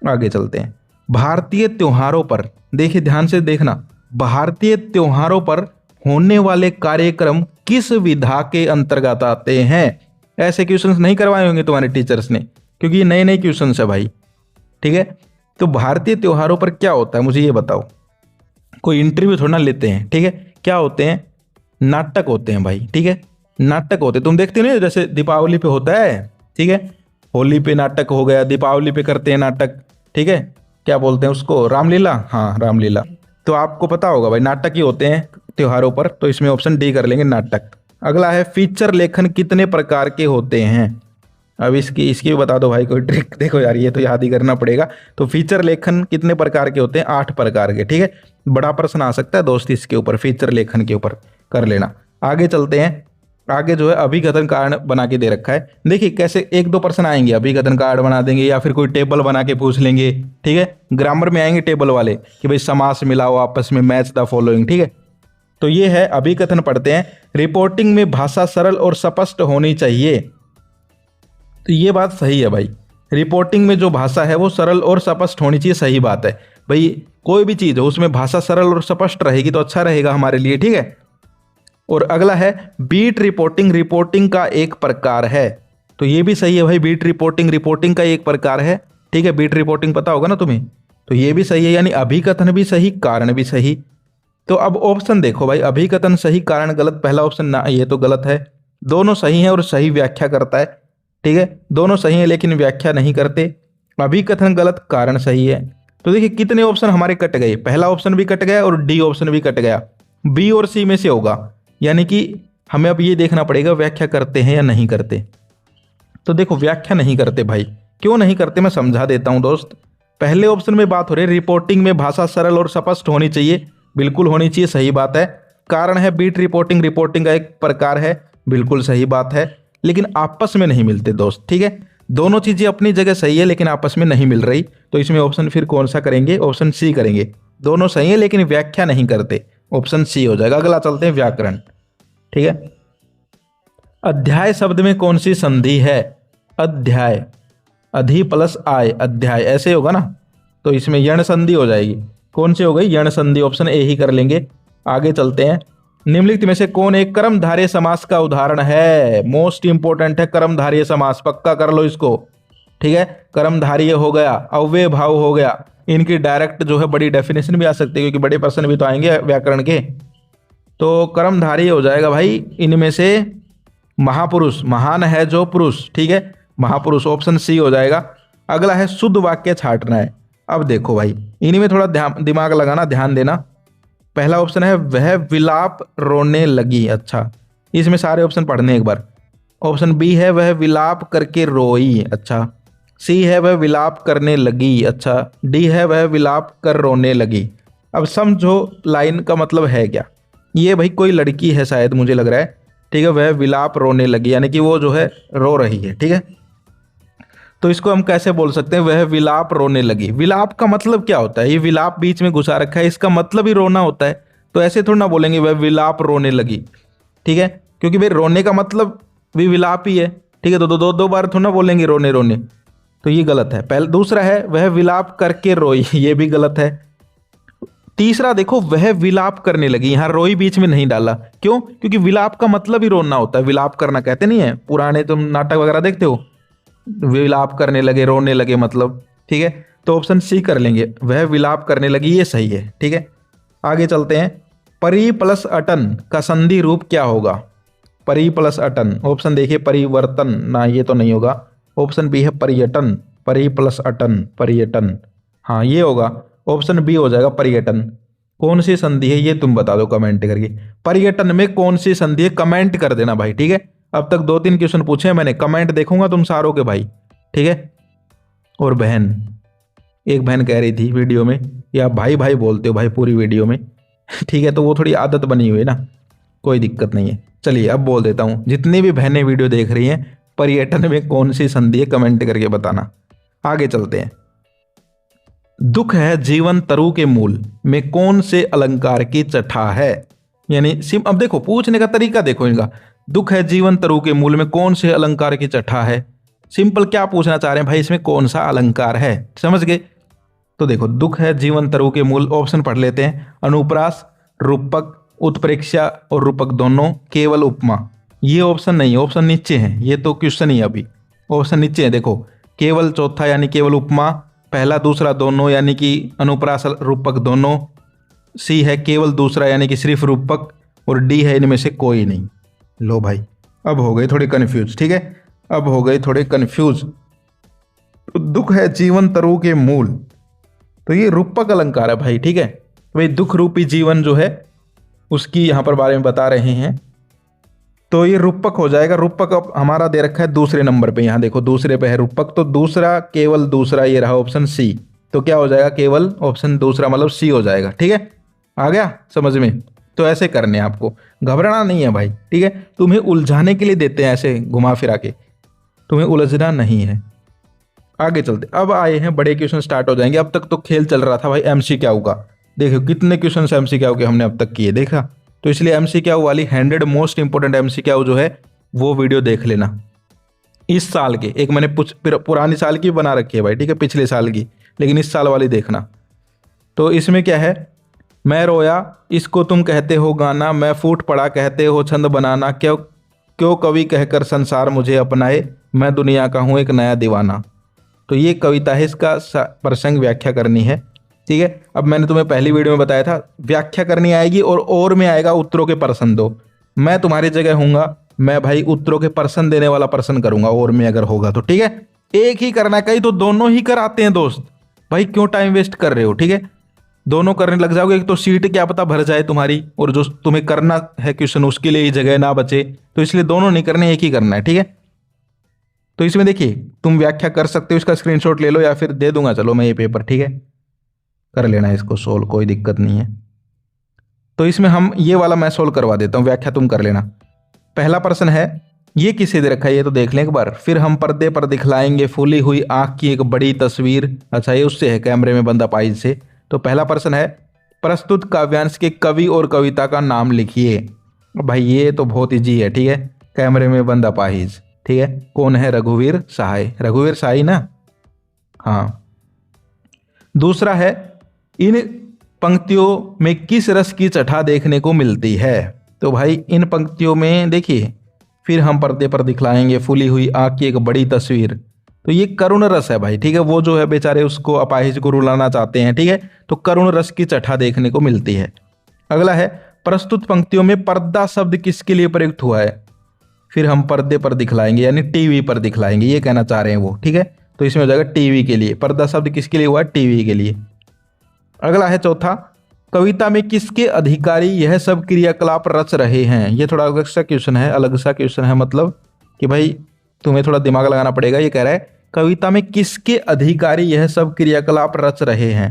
आगे चलते हैं। भारतीय त्योहारों पर, देखिए ध्यान से देखना, भारतीय त्योहारों पर होने वाले कार्यक्रम किस विधा के अंतर्गत आते हैं। ऐसे क्वेश्चंस नहीं करवाए होंगे तुम्हारे टीचर्स ने, क्योंकि ये नए नए क्वेश्चंस है भाई, ठीक है। तो भारतीय त्योहारों पर क्या होता है मुझे ये बताओ। कोई इंटरव्यू थोड़ा ना लेते हैं, ठीक है। क्या होते हैं, नाटक होते हैं भाई, ठीक है, नाटक होते हैं। तुम देखते हो ना, जैसे दीपावली पे होता है, ठीक है, होली पे नाटक हो गया, दीपावली पे करते हैं नाटक, ठीक है, क्या बोलते हैं उसको, रामलीला, हाँ रामलीला। तो आपको पता होगा भाई नाटक ही होते हैं त्योहारों पर, तो इसमें ऑप्शन डी कर लेंगे, नाटक। अगला है फीचर लेखन कितने प्रकार के होते हैं। अब इसकी भी बता दो भाई कोई ट्रिक। देखो यार ये तो याद ही करना पड़ेगा। तो फीचर लेखन कितने प्रकार के होते हैं, 8 प्रकार के, ठीक है। बड़ा प्रश्न आ सकता है दोस्त इसके ऊपर, फीचर लेखन के ऊपर कर लेना। आगे चलते हैं। आगे जो है अभिकथन कार्ड बना के दे रखा है। देखिए कैसे 1-2 प्रश्न आएंगे, अभिकथन कार्ड बना देंगे या फिर कोई टेबल बना के पूछ लेंगे, ठीक है। ग्रामर में आएंगे टेबल वाले कि भाई समास मिलाओ आपस में, मैच द फॉलोइंग, ठीक है। तो ये है अभिकथन पढ़ते हैं। रिपोर्टिंग में भाषा सरल और स्पष्ट होनी चाहिए, तो ये बात सही है भाई। रिपोर्टिंग में जो भाषा है वो सरल और स्पष्ट होनी चाहिए, सही बात है भाई। कोई भी चीज़ हो उसमें भाषा सरल और स्पष्ट रहेगी तो अच्छा रहेगा हमारे लिए, ठीक है। और अगला है बीट रिपोर्टिंग, रिपोर्टिंग का एक प्रकार है, तो ये भी सही है भाई। बीट रिपोर्टिंग रिपोर्टिंग का एक प्रकार है, ठीक है। बीट रिपोर्टिंग पता होगा ना तुम्हें, तो ये भी सही है, यानी अभिकथन भी सही, कारण भी सही। तो अब ऑप्शन देखो भाई, अभिकथन सही, कारण गलत। पहला ऑप्शन ना, ये तो गलत है। दोनों सही है और सही व्याख्या करता है, ठीक है। दोनों सही है लेकिन व्याख्या नहीं करते। अभिकथन गलत, कारण सही है। तो देखिए कितने ऑप्शन हमारे कट गए, पहला ऑप्शन भी कट गया और डी ऑप्शन भी कट गया। बी और सी में से होगा, यानी कि हमें अब ये देखना पड़ेगा व्याख्या करते हैं या नहीं करते। तो देखो व्याख्या नहीं करते भाई, क्यों नहीं करते मैं समझा देता हूं दोस्त। पहले ऑप्शन में बात हो रही है रिपोर्टिंग में भाषा सरल और स्पष्ट होनी चाहिए, बिल्कुल होनी चाहिए, सही बात है। कारण है बीट रिपोर्टिंग, रिपोर्टिंग का एक प्रकार है, बिल्कुल सही बात है। लेकिन आपस में नहीं मिलते दोस्त, ठीक है। दोनों चीजें अपनी जगह सही है लेकिन आपस में नहीं मिल रही, तो इसमें ऑप्शन फिर कौन सा करेंगे, ऑप्शन सी करेंगे। दोनों सही है लेकिन व्याख्या नहीं करते, ऑप्शन सी हो जाएगा। अगला चलते हैं व्याकरण, ठीक है। अध्याय शब्द में कौन सी संधि है, अध्याय, अधि प्लस आय, अध्याय, ऐसे होगा ना, तो इसमें यण संधि हो जाएगी। कौन सी हो गई, यण संधि, ऑप्शन ए ही कर लेंगे। आगे चलते हैं। निम्नलिखित में से कौन एक कर्मधारय समास का उदाहरण है, मोस्ट इंपोर्टेंट है कर्मधारय समास, पक्का कर लो इसको, ठीक है। कर्मधारय हो गया, अव्यय भाव हो गया, इनकी डायरेक्ट जो है बड़ी डेफिनेशन भी आ सकती है क्योंकि बड़े प्रश्न भी तो आएंगे व्याकरण के। तो कर्मधारय हो जाएगा भाई इनमें से महापुरुष, महान है जो पुरुष, ठीक है, महापुरुष, ऑप्शन सी हो जाएगा। अगला है शुद्ध वाक्य छांटना है। अब देखो भाई इन्हीं में थोड़ा दिमाग लगाना, ध्यान देना। पहला ऑप्शन है वह विलाप रोने लगी, अच्छा, इसमें सारे ऑप्शन पढ़ने एक बार। ऑप्शन बी है वह विलाप करके रोई, अच्छा। सी है वह विलाप करने लगी, अच्छा। डी है वह विलाप कर रोने लगी। अब समझो लाइन का मतलब है क्या। ये भाई कोई लड़की है शायद, मुझे लग रहा है, ठीक है। वह विलाप रोने लगी यानी कि वो जो है रो रही है, ठीक है। तो इसको हम कैसे बोल सकते हैं, वह विलाप रोने लगी। विलाप का मतलब क्या होता है, ये विलाप बीच में घुसा रखा है, इसका मतलब ही रोना होता है, तो ऐसे थोड़ा ना बोलेंगे वह विलाप रोने लगी, ठीक है, क्योंकि भाई रोने का मतलब भी विलाप ही है, ठीक है। तो दो बार थोड़ा ना बोलेंगे रोने रोने, तो ये गलत है। पहले दूसरा है वह विलाप करके रोई, ये भी गलत है। तीसरा देखो वह विलाप करने लगी, यहां रोई बीच में नहीं डाला, क्यों, क्योंकि विलाप का मतलब ही रोना होता है, विलाप करना कहते नहीं है, पुराने तुम नाटक वगैरह देखते हो, विलाप करने लगे, रोने लगे मतलब, ठीक है। तो ऑप्शन सी कर लेंगे, वह विलाप करने लगी, ये सही है, ठीक है। आगे चलते हैं। परि प्लस अटन का संधि रूप क्या होगा, परि प्लस अटन, ऑप्शन देखिए परिवर्तन, ना ये तो नहीं होगा। ऑप्शन बी है पर्यटन, परि प्लस अटन, पर्यटन, हाँ ये होगा, ऑप्शन बी हो जाएगा पर्यटन। कौन सी संधि है ये तुम बता दो कमेंट करके, पर्यटन में कौन सी संधि है, कमेंट कर देना भाई, ठीक है। अब तक 2-3 क्वेश्चन पूछे हैं मैंने, कमेंट देखूंगा तुम सारों के भाई, ठीक है। और बहन एक बहन कह रही थी वीडियो में कि आप भाई भाई बोलते हो भाई पूरी वीडियो में। ठीक है, तो वो थोड़ी आदत बनी हुई है ना, कोई दिक्कत नहीं है। चलिए अब बोल देता हूँ, जितनी भी बहनें वीडियो देख रही हैं, पर्यटन में कौन सी संधि है कमेंट करके बताना। आगे चलते हैं। दुख है जीवन तरु के मूल में कौन से अलंकार की चठा है। यानी सिम, अब देखो पूछने का तरीका देखो इनका, दुख है जीवन तरु के मूल में कौन से अलंकार की चठा है। सिंपल क्या पूछना चाह रहे हैं भाई, इसमें कौन सा अलंकार है, समझ गए। तो देखो दुख है जीवन तरु के मूल, ऑप्शन पढ़ लेते हैं। अनुप्रास, रूपक, उत्प्रेक्षा और रूपक दोनों, केवल उपमा। ये ऑप्शन नहीं है, ऑप्शन नीचे है, ये तो क्वेश्चन ही है अभी। ऑप्शन नीचे है देखो, केवल चौथा यानी केवल उपमा, पहला दूसरा दोनों यानी कि अनुप्रास रूपक दोनों, सी है केवल दूसरा यानी कि सिर्फ रूपक, और डी है इनमें से कोई नहीं। लो भाई अब हो गए थोड़े कंफ्यूज, ठीक है, अब हो गए थोड़े कंफ्यूज। तो दुख है जीवन तरु के मूल, तो ये रूपक अलंकार है भाई, ठीक है। तो भाई दुख रूपी जीवन जो है उसकी यहाँ पर बारे में बता रहे हैं, तो ये रूपक हो जाएगा। रूपक अब हमारा दे रखा है दूसरे नंबर पे, यहाँ देखो दूसरे पे है रूपक, तो दूसरा केवल दूसरा ये रहा ऑप्शन सी। तो क्या हो जाएगा, केवल ऑप्शन दूसरा मतलब सी हो जाएगा, ठीक है। आ गया समझ में। तो ऐसे करने हैं आपको, घबराना नहीं है भाई, ठीक है। तुम्हें उलझाने के लिए देते हैं ऐसे घुमा फिरा के, तुम्हें उलझना नहीं है। आगे चलते, अब आए हैं बड़े क्वेश्चन स्टार्ट हो जाएंगे। अब तक तो खेल चल रहा था भाई एमसीक्यू का, देखो कितने क्वेश्चन एमसीक्यू के हमने अब तक किए, देखा। तो इसलिए एमसीक्यू वाली 100 मोस्ट इंपोर्टेंट एमसीक्यू जो है वो वीडियो देख लेना। इस साल के एक मैंने पुरानी साल की बना रखी है भाई, ठीक है, पिछले साल की, लेकिन इस साल वाली देखना। तो इसमें क्या है, मैं रोया इसको तुम कहते हो गाना, मैं फूट पड़ा कहते हो छंद बनाना, क्यों क्यों कवि कहकर संसार मुझे अपनाए, मैं दुनिया का हूँ एक नया दीवाना। तो ये कविता है, इसका प्रसंग व्याख्या करनी है, ठीक है। अब मैंने तुम्हें पहली वीडियो में बताया था व्याख्या करनी आएगी और में आएगा उत्तरों के प्रश्न दो। मैं तुम्हारी जगह हूँगा, मैं भाई उत्तरों के प्रश्न देने वाला प्रश्न करूंगा और में अगर होगा तो, ठीक है। एक ही करना, कहीं तो दोनों ही कराते हैं दोस्त, भाई क्यों टाइम वेस्ट कर रहे हो, ठीक है। दोनों करने लग जाओगे एक तो सीट क्या पता भर जाए तुम्हारी, और जो तुम्हें करना है क्वेश्चन उसके लिए ही जगह ना बचे, तो इसलिए दोनों नहीं करने, एक ही करना है, ठीक है। तो इसमें देखिए तुम व्याख्या कर सकते हो, इसका स्क्रीनशॉट ले लो या फिर दे दूंगा चलो मैं ये पेपर, ठीक है। कर लेना इसको सोल्व, कोई दिक्कत नहीं है। तो इसमें हम ये वाला मैं सोल्व करवा देता हूँ, व्याख्या तुम कर लेना। पहला प्रश्न है, ये किसे दे रखा है ये तो देख लें एक बार। फिर हम पर्दे पर दिखलाएंगे फूली हुई आंख की एक बड़ी तस्वीर। अच्छा ये उससे है, कैमरे में बंद अपाहिज से। तो पहला प्रश्न है, प्रस्तुत काव्यांश के कवि और कविता का नाम लिखिए। भाई ये तो बहुत ईजी है, ठीक है, कैमरे में बंद अपाहिज, ठीक है। कौन है, रघुवीर सहाय, रघुवीर सहाय ना, हाँ। दूसरा है, इन पंक्तियों में किस रस की चठा देखने को मिलती है। तो भाई इन पंक्तियों में देखिए, फिर हम पर्दे पर दिखलाएंगे फूली हुई आंख की एक बड़ी तस्वीर, तो ये करुण रस है भाई, ठीक है। वो जो है बेचारे उसको अपाहिज को रुलाना चाहते हैं, ठीक है। तो करुण रस की चठा देखने को मिलती है। अगला है, प्रस्तुत पंक्तियों में पर्दा शब्द किसके लिए प्रयुक्त हुआ है। फिर हम पर्दे पर दिखलाएंगे यानी टीवी पर दिखलाएंगे, ये कहना चाह रहे हैं वो, ठीक है। तो इसमें हो जाएगा टीवी के लिए, पर्दा शब्द किसके लिए हुआ है, टीवी के लिए। अगला है चौथा, कविता में किसके अधिकारी यह सब क्रियाकलाप रच रहे हैं। ये थोड़ा अलग सा क्वेश्चन है, अलग सा क्वेश्चन है, मतलब कि भाई तुम्हें थोड़ा दिमाग लगाना पड़ेगा। ये कह रहा है कविता में किसके अधिकारी यह सब क्रियाकलाप रच रहे हैं।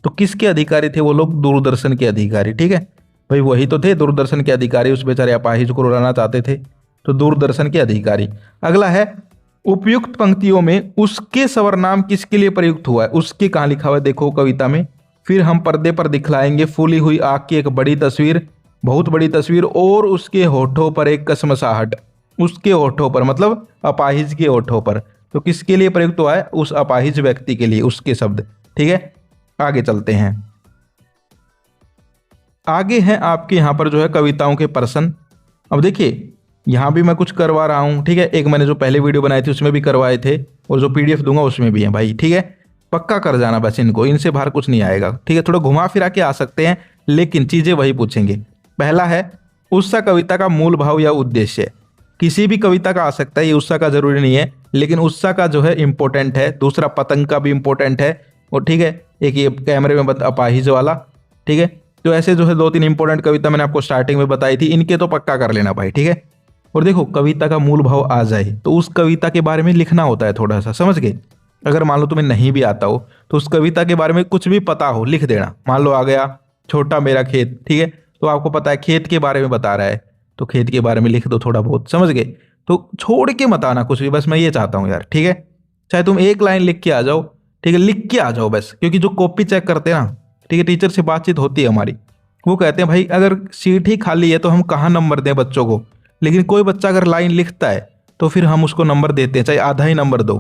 तो किसके अधिकारी थे वो लोग, दूरदर्शन के अधिकारी, ठीक है। भाई वही तो थे दूरदर्शन के अधिकारी, उस बेचारे अपाहिज को रुलाना चाहते थे, तो दूरदर्शन के अधिकारी। अगला है, उपयुक्त पंक्तियों में उसके सर्वनाम किसके लिए प्रयुक्त हुआ है। उसके कहाँ लिखा हुआ है देखो कविता में। फिर हम पर्दे पर दिखलाएंगे फूली हुई आंख की एक बड़ी तस्वीर, बहुत बड़ी तस्वीर, और उसके होठों पर एक कसमसाहट। उसके होठों पर मतलब अपाहिज के होठों पर, तो किसके लिए प्रयुक्त हुआ है, उस अपाहिज व्यक्ति के लिए उसके शब्द, ठीक है। आगे चलते हैं, आगे हैं आपके यहाँ पर जो है कविताओं के प्रश्न। अब देखिए यहाँ भी मैं कुछ करवा रहा हूँ, ठीक है। एक मैंने जो पहले वीडियो बनाई थी उसमें भी करवाए थे, और जो पीडीएफ दूंगा उसमें भी है भाई, ठीक है। पक्का कर जाना बस इनको, इनसे बाहर कुछ नहीं आएगा, ठीक है। थोड़ा घुमा फिरा के आ सकते हैं लेकिन चीजें वही पूछेंगे। पहला है, उत्सा कविता का मूल भाव या उद्देश्य। किसी भी कविता का आ सकता है, ये उत्सा का जरूरी नहीं है, लेकिन उत्सा का जो है इंपॉर्टेंट है। दूसरा पतंग का भी इंपॉर्टेंट है, और ठीक है एक ये कैमरे में अपाहिज वाला, ठीक है। तो ऐसे जो है 2-3 इंपॉर्टेंट कविता मैंने आपको स्टार्टिंग में बताई थी, इनके तो पक्का कर लेना भाई, ठीक है। और देखो कविता का मूल भाव आ जाए तो उस कविता के बारे में लिखना होता है थोड़ा सा, समझ गए। अगर मान लो तुम्हें नहीं भी आता हो तो उस कविता के बारे में कुछ भी पता हो लिख देना। मान लो आ गया छोटा मेरा खेत, ठीक है, तो आपको पता है खेत के बारे में बता रहा है तो खेत के बारे में लिख दो थोड़ा बहुत, समझ गए। तो छोड़ के मत आना कुछ भी, बस मैं ये चाहता हूँ यार, ठीक है। चाहे तुम एक लाइन लिख के आ जाओ, ठीक है, लिख के आ जाओ बस, क्योंकि जो कॉपी चेक करते हैं ना, ठीक है, टीचर से बातचीत होती है हमारी, वो कहते हैं भाई अगर सीट ही खाली है तो हम कहाँ नंबर दें बच्चों को, लेकिन कोई बच्चा अगर लाइन लिखता है तो फिर हम उसको नंबर देते हैं, चाहे आधा ही नंबर दो,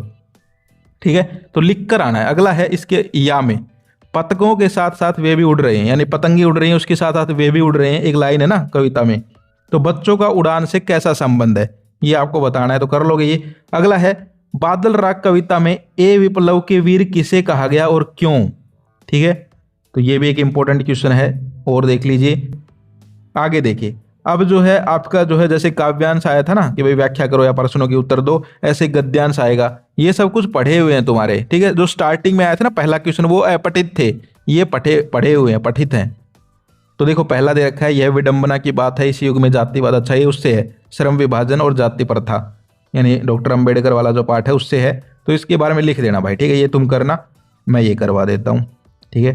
ठीक है। तो लिख कर आना है। अगला है इसके या में, पतंगों के साथ साथ वे भी उड़ रहे हैं, यानी पतंगे उड़ रही हैं उसके साथ साथ वे भी उड़ रहे हैं, एक लाइन है ना कविता में। तो बच्चों का उड़ान से कैसा संबंध है ये आपको बताना है, तो कर लोगे ये। अगला है बादल राग कविता में ए विप्लव के वीर किसे कहा गया और क्यों, ठीक है। तो ये भी एक इंपॉर्टेंट क्वेश्चन है और देख लीजिए। आगे देखिए, अब जो है आपका जो है जैसे काव्यांश आया था ना कि भाई व्याख्या करो या प्रश्नों के उत्तर दो, ऐसे गद्यांश आएगा। ये सब कुछ पढ़े हुए हैं तुम्हारे, ठीक है। जो स्टार्टिंग में आया था ना पहला क्वेश्चन वो अपठित थे, ये पढ़े हुए हैं, पठित हैं। तो देखो पहला दे रखा है, यह विडंबना की बात है इस युग में जातिवाद, अच्छा ये उससे है, श्रम विभाजन और जाति प्रथा, यानी डॉक्टर अंबेडकर वाला जो पाठ है उससे है। तो इसके बारे में लिख देना भाई, ठीक है, ये तुम करना, मैं ये करवा देता हूँ, ठीक है।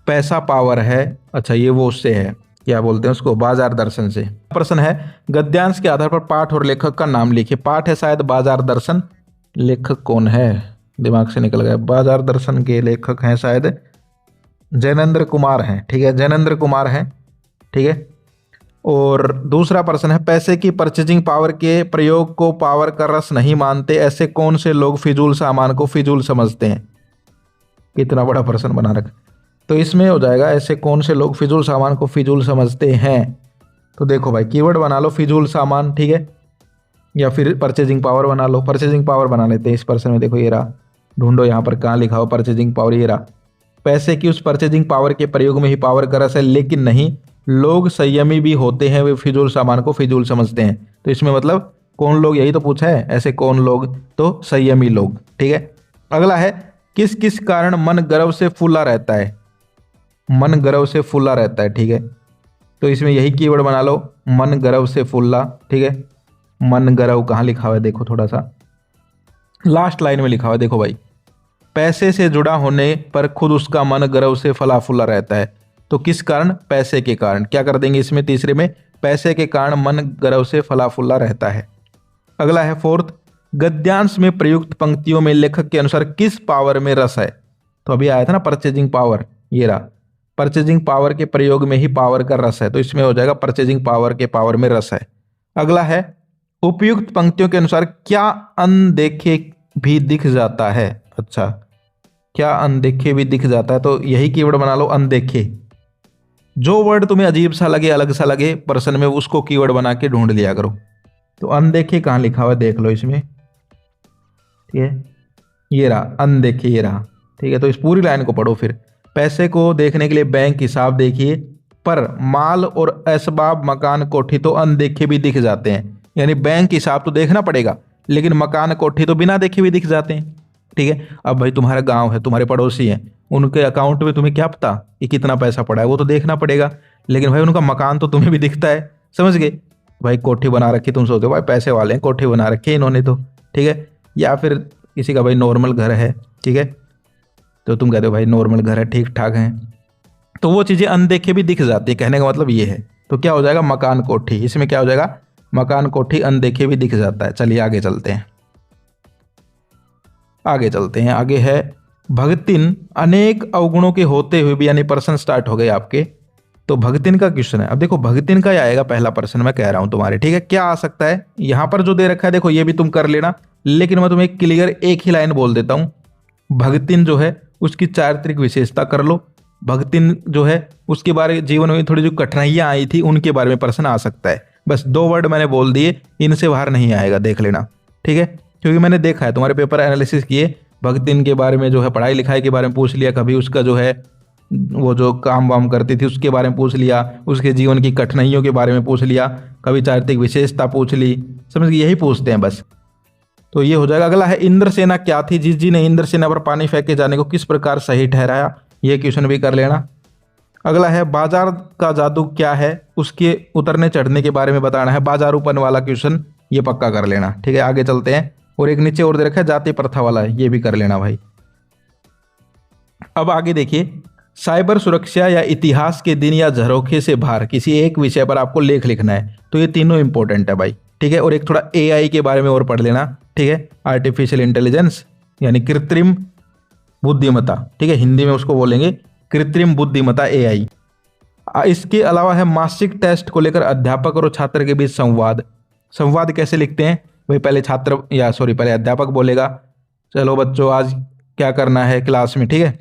पैसा पावर है, अच्छा ये वो उससे है, क्या बोलते हैं उसको, बाजार दर्शन से। प्रश्न है गद्यांश के आधार पर पाठ और लेखक का नाम लिखिए। पाठ है शायद बाजार दर्शन, लेखक कौन है दिमाग से निकल गया। बाजार दर्शन के लेखक हैं शायद जैनेंद्र कुमार हैं, ठीक है, जैनेंद्र कुमार हैं, ठीक है। और दूसरा प्रश्न है पैसे की परचेजिंग पावर के प्रयोग को पावर का रस नहीं मानते, ऐसे कौन से लोग फिजूल सामान को फिजूल समझते हैं। कितना बड़ा प्रश्न बना रखा। तो इसमें हो जाएगा ऐसे कौन से लोग फिजूल सामान को फिजूल समझते हैं। तो देखो भाई कीवर्ड बना लो फिजूल सामान, ठीक है, या फिर परचेजिंग पावर बना लो। परचेजिंग पावर बना लेते हैं इस प्रश्न में, देखो ये रहा, ढूंढो यहाँ पर कहाँ लिखा हो परचेजिंग पावर, ये रहा। पैसे की उस परचेजिंग पावर के प्रयोग में ही पावर का रस है, लेकिन नहीं, लोग संयमी भी होते हैं, वे फिजूल सामान को फिजूल समझते हैं। तो इसमें मतलब कौन लोग, यही तो पूछा है, ऐसे कौन लोग, तो संयमी लोग, ठीक है। अगला है किस किस कारण मन गर्व से फूला रहता है। मन गर्व से फूला रहता है, ठीक है। तो इसमें यही कीवर्ड बना लो, मन गर्व से फूला, ठीक है। मन गर्व कहाँ लिखा हुआ है, देखो थोड़ा सा लास्ट लाइन में लिखा हुआ है, देखो भाई, पैसे से जुड़ा होने पर खुद उसका मन गर्व से फला फूला रहता है। तो किस कारण, पैसे के कारण। क्या कर देंगे इसमें तीसरे में, पैसे के कारण मन गर्व से फला फूला रहता है। अगला है फोर्थ, गद्यांश में प्रयुक्त पंक्तियों में लेखक के अनुसार किस पावर में रस है। तो अभी आया था ना परचेजिंग पावर, ये रहा, परचेजिंग पावर के प्रयोग में ही पावर का रस है, तो इसमें हो जाएगा परचेजिंग पावर के पावर में रस है। अगला है उपयुक्त पंक्तियों के अनुसार क्या अनदेखे भी दिख जाता है। अच्छा, क्या अनदेखे भी दिख जाता है, तो यही कीवर्ड बना लो अनदेखे। जो वर्ड तुम्हें अजीब सा लगे, अलग सा लगे प्रश्न में, उसको कीवर्ड बना के ढूंढ लिया करो। तो अनदेखे कहाँ लिखा हुआ है देख लो इसमें, ठीक है, ये रहा अनदेखे, ये रहा, ठीक है। तो इस पूरी लाइन को पढ़ो फिर। पैसे को देखने के लिए बैंक हिसाब देखिए, पर माल और असबाब मकान कोठी तो अनदेखे भी दिख जाते हैं। यानी बैंक हिसाब तो देखना पड़ेगा, लेकिन मकान कोठी तो बिना देखे भी दिख जाते हैं, ठीक है। अब भाई तुम्हारा गांव है, तुम्हारे पड़ोसी हैं, उनके अकाउंट में तुम्हें क्या पता कि कितना पैसा पड़ा है, वो तो देखना पड़ेगा, लेकिन भाई उनका मकान तो तुम्हें भी दिखता है, समझ गए। भाई कोठी बना रखी, तुम सोचते हो भाई पैसे वाले हैं कोठी बना रखी है इन्होंने तो, ठीक है। या फिर किसी का भाई नॉर्मल घर है, ठीक है, तो तुम कहते हो भाई नॉर्मल घर है, ठीक ठाक हैं, तो वो चीज़ें अनदेखे भी दिख जाती है, कहने का मतलब ये है। तो क्या हो जाएगा, मकान कोठी, इसमें क्या हो जाएगा, मकान कोठी अनदेखे भी दिख जाता है। चलिए आगे चलते हैं, आगे चलते हैं। आगे है भगतिन अनेक अवगुणों के होते हुए भी, यानी प्रश्न स्टार्ट हो गए आपके। तो भगतिन का क्वेश्चन है। अब देखो भगतिन का आएगा पहला प्रश्न, मैं कह रहा हूं तुम्हारे, ठीक है। क्या आ सकता है यहां पर जो दे रखा है, देखो ये भी तुम कर लेना, लेकिन मैं तुम्हें क्लियर एक ही लाइन बोल देता हूं। भगतिन जो है उसकी चारित्रिक विशेषता कर लो। भगतिन जो है उसके बारे जीवन में थोड़ी जो कठिनाइयां आई थी उनके बारे में प्रश्न आ सकता है। बस 2 वर्ड मैंने बोल दिए, इनसे बाहर नहीं आएगा, देख लेना, ठीक है। क्योंकि मैंने देखा है तुम्हारे पेपर एनालिसिस किए, भगतिन के बारे में जो है पढ़ाई लिखाई के बारे में पूछ लिया, कभी उसका जो है वो जो काम वाम करती थी उसके बारे में पूछ लिया, उसके जीवन की कठिनाइयों के बारे में पूछ लिया, कभी चारित्रिक विशेषता पूछ ली, समझ गए, यही पूछते हैं बस। तो ये हो जाएगा। अगला है इंद्रसेना क्या थी जिस ने इंद्रसेना पर पानी फेंके जाने को किस प्रकार सही ठहराया, ये क्वेश्चन भी कर लेना। अगला है बाजार का जादू क्या है, उसके उतरने चढ़ने के बारे में बताना है, बाजारूपन वाला क्वेश्चन, ये पक्का कर लेना, ठीक है। आगे चलते हैं। और एक नीचे और दे रखा है जाति प्रथा वाला है, ये भी कर लेना भाई। अब आगे देखिए, साइबर सुरक्षा या इतिहास के दिन या झरोखे से बाहर किसी एक विषय पर आपको लेख लिखना है, तो ये तीनों इंपॉर्टेंट है भाई, ठीक है। और एक थोड़ा एआई के बारे में और पढ़ लेना, ठीक है, आर्टिफिशियल इंटेलिजेंस यानी कृत्रिम बुद्धिमत्ता, ठीक है, हिंदी में उसको बोलेंगे कृत्रिम बुद्धिमत्ता एआई। इसके अलावा है मासिक टेस्ट को लेकर अध्यापक और छात्र के बीच संवाद। संवाद कैसे लिखते हैं भाई, पहले छात्र या सॉरी पहले अध्यापक बोलेगा चलो बच्चों आज क्या करना है क्लास में, ठीक है,